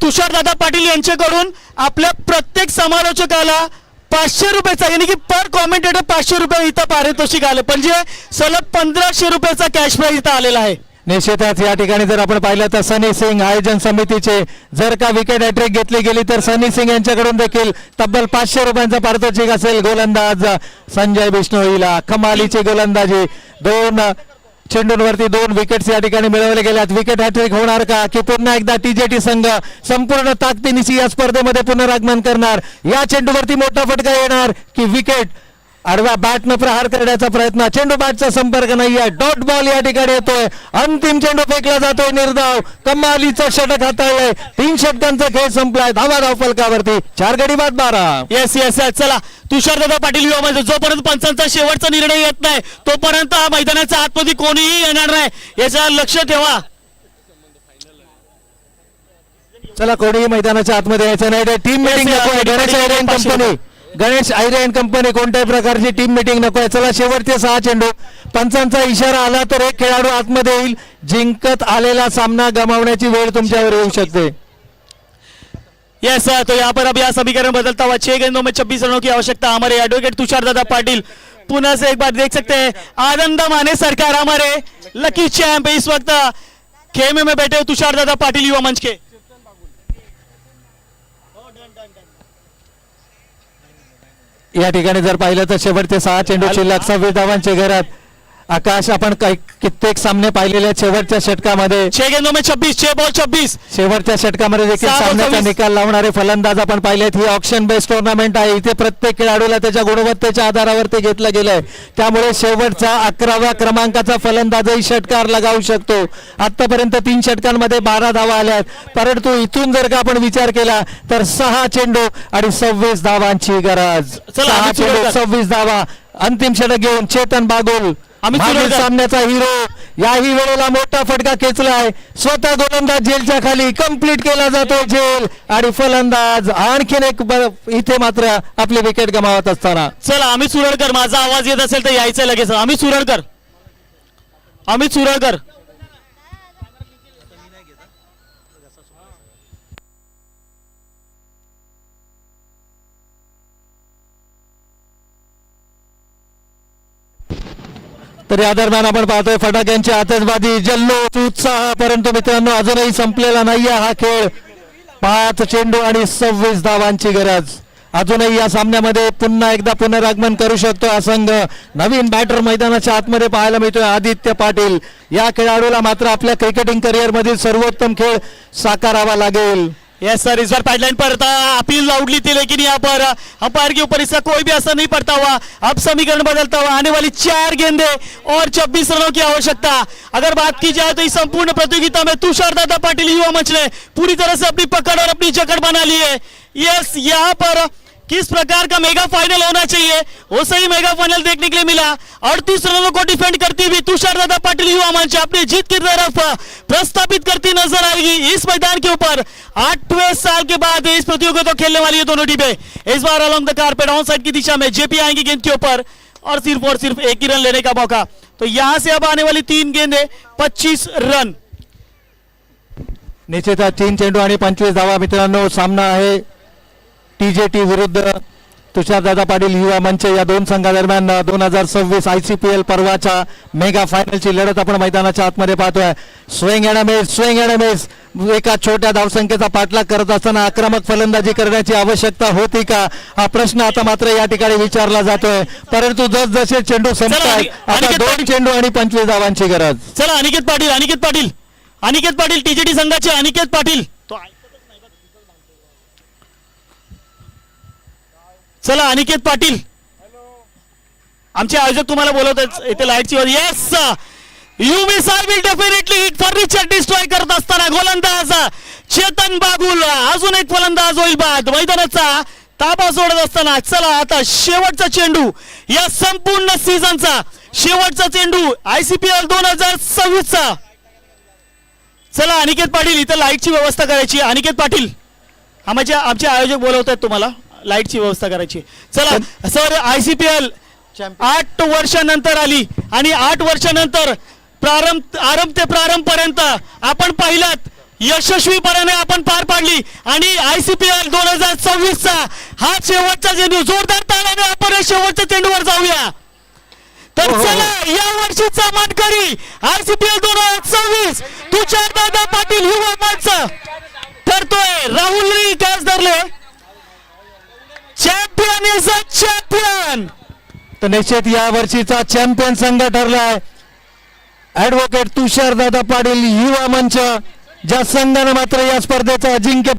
तुषारदादा पाटील यांच्याकडून आपल्या प्रत्येक समालोचकाला 500 रुपयाचा यानी की पर कॉमेंटेटर 500 रुपये इथं पारितोषिक आलं म्हणजे सलग 1500 रुपयाचा कॅश प्राइज इथं आलेला आहे. निश्चितच या ठिकाणी जर आपण पाहिलं तर सनी सिंग आयोजन समितीचे जर का विकेट हॅट्रिक घेतली गेली तर सनी सिंग यांच्याकडून देखील तब्बल 500 रुपयांचा पारितोषिक असेल. गोलंदाज संजय बिष्णोईला कमालीची गोलंदाजी, 2 चेंडूंवरती 2 विकेट्स या ठिकाणी मिळवले गेल्यात. विकेट हॅट्रिक होणार का की पुन्हा एकदा टीजेटी संघ संपूर्ण ताकदीनिशी या स्पर्धेमध्ये पुनरागमन करणार? या चेंडूवरती मोठा फटका येणार की विकेट आडव्या बॅटनं प्रहार करण्याचा प्रयत्न, चेंडू बॅटचा संपर्क नाहीये, डॉट बॉल या ठिकाणी येतोय, अंतिम चेंडू फेकला जातोय निर्धाव, कमालीचं षटक हाताळलंय, 3 षटकांचा खेळ संपलाय. धाव फलकावरती 4 गडी बाद 12. येस येस चला तुषारदादा पाटील युवा जोपर्यंत पंचांचा शेवटचा निर्णय येत नाही तोपर्यंत मैदानाच्या आतमध्ये कोणीही येणार नाही याचं लक्ष ठेवा. चला कोणीही मैदानाच्या आतमध्ये यायचं नाही. टीम मिटिंग नको आहे. गणेश आयरे अँड कंपनी कोणत्याही प्रकारची टीम मिटिंग नको आहे. चला शेवटचे 6 चेंडू, पंचांचा इशारा आला तर एक खेळाडू आतमध्ये येईल. जिंकत आलेला सामना गमावण्याची वेळ तुमच्यावर येऊ शकते. यस तो यहाँ पर अब यह समीकरण बदलता हुआ 6 गेंदों में 26 रनों की आवश्यकता. हमारे एडवोकेट तुषारदादा पाटिल पुनः से एक बार देख सकते हैं आनंद माने सरकार हमारे लकी चैंप इस वक्त खेमे में बैठे तुषारदादा पाटिल युवा मंच के. या ठिकाणी जर पाहिलं तर शेवटचे 6 चेंडू शिल्लक, 26 धावांचे घरात. आकाश आपण कित्येक सामने पाहिलेले आहेत. शेवटच्या षटकामध्ये 6 गेंदों में 26, 6 बॉल 26. शेवटच्या षटकामध्ये देखील 6 सामन्याचा 26. निकाल लावणारे फलंदाज आपण पाहिलेत. ही ऑप्शन बेस्ड टुर्नामेंट आहे. इथे प्रत्येक खेळाडूला त्याच्या गुणवत्तेच्या आधारावरती घेतलं गेलंय. त्यामुळे शेवटचा 11व्या क्रमांकाचा फलंदाजही षटकार लगावू शकतो. आतापर्यंत 3 षटकांमध्ये 12 धावा आल्यात. परंतु इथून जर का आपण विचार केला तर 6 चेंडू आणि 26 धावांची गरज. चला, 6 आम्ही चेंडू सुरुवात. 26 धावा. अंतिम षटक घेऊन चेतन बागुल आम्ही मागील सुरुवात. सामन्याचा हिरो याही वेळेला मोठा फटका खेचलाय. स्वतः गोलंदाज जेलच्या खाली कंप्लीट केला जातो जेल आणि फलंदाज आणखीन एक इथे मात्र आपली विकेट गमावत असताना. चला अमित सुरळकर माझा आवाज येत असेल तर यायचं लगेच. अमित सुरळकर तर या दरम्यान आपण पाहतोय फटाक्यांची आतषबाजी, जल्लोष, उत्साह. परंतु मित्रांनो अजूनही संपलेला नाहीये हा खेळ. 5 चेंडू आणि 26 धावांची गरज. अजूनही या सामन्यामध्ये पुन्हा एकदा पुनरागमन करू शकतो हा संघ. नवीन बॅटर मैदानाच्या आतमध्ये पाहायला मिळतोय आदित्य पाटील. या खेळाडूला मात्र आपल्या क्रिकेटिंग करिअर मधील सर्वोत्तम खेळ साकारावा लागेल. यस सर इस बार पाइडलाइन पर था अपील लाउड ली थी लेकिन यहाँ पर अंपायर के ऊपर इसका कोई भी असर नहीं पड़ता हुआ. अब समीकरण बदलता हुआ आने वाली 4 गेंदे और 26 रनों की आवश्यकता. अगर बात की जाए तो इस संपूर्ण प्रतियोगिता में तुषारदादा पाटिल युवा मंच ने पूरी तरह से अपनी पकड़ और अपनी जकड़ बना ली है. यस यहाँ पर किस प्रकार का मेगा फाइनल होना चाहिए वो सही मेगा फाइनल देखने के लिए मिला. 38 रनों को डिफेंड करती हुई तुषारदादा पाटिल युवा मंच अपनी जीत की तरफ प्रस्थापित करती नजर आएगी. इस मैदान के ऊपर 8वें साल के बाद इस प्रतियोगिता को खेलने वाली है दोनों टीमें. इस बार along the carpet on side की दिशा में जेपी आएंगी गेंद के ऊपर और सिर्फ एक ही रन लेने का मौका. तो यहां से अब आने वाली 3 गेंदे 25 रन. निश्चितच 3 चेंडू आणि 25 धावा. मित्रांनो सामना आहे टीजेटी विरुद्ध तुषारदादा पाटील युवा मंच या 2 संघादरम्यान 2026 ICPL पर्वाच्या मेगा फायनलची लढत आपण मैदानाच्या आतमध्ये पाहतोय. Swing and miss. एका छोट्या धावसंख्येचा पाठलाग करत असताना आक्रमक फलंदाजी करण्याची आवश्यकता होती का हा प्रश्न आता मात्र या ठिकाणी विचारला जातोय. परंतु जसजसे चेंडू संपतात आता 2 चेंडू आणि 25 धावांची गरज. चला अनिकेत पाटील टीजेटी संघाचे अनिकेत पाटील. चला अनिकेत पाटील आमचे आयोजक तुम्हाला बोलवत आहेत इथे लाईटची. Yes you missile will definitely hit furniture destroy करत असताना गोलंदाज चेतन बागुल अजून एक फलंदाज होईल बाद. मैदानाचा ताबा सोडत असताना चला आता शेवटचा चेंडू या संपूर्ण सीझनचा शेवटचा चेंडू ICPL 2026 चा. चला अनिकेत पाटील इथे लाईटची व्यवस्था करायची. अनिकेत पाटील आमचे आयोजक बोलवत आहेत तुम्हाला लाईटची व्यवस्था करायची. चला सर ICPL 8 वर्षानंतर आली आणि 8 वर्षानंतर आरंभ ते प्रारंभ पर्यंत आपण पाहिलात यशस्वीपणे आपण पार पाडली आणि ICPL 2026चा हा शेवटचा चेंडू जोरदार तालाने आपण या शेवटच्या चेंडूवर जाऊया. तर चला या वर्षीचा मानकरी ICPL 2026 तुषारदादा पाटील युवा मंच ठरतोय. राहुल कॅच धरले. Champion is a champion. तर निश्चित या वर्षीचा चॅम्पियन संघ ठरला आहे ऍडव्होकेट तुषारदादा पाटील युवा मंच, ज्या संघाने मात्र या स्पर्धेचं अजिंक्य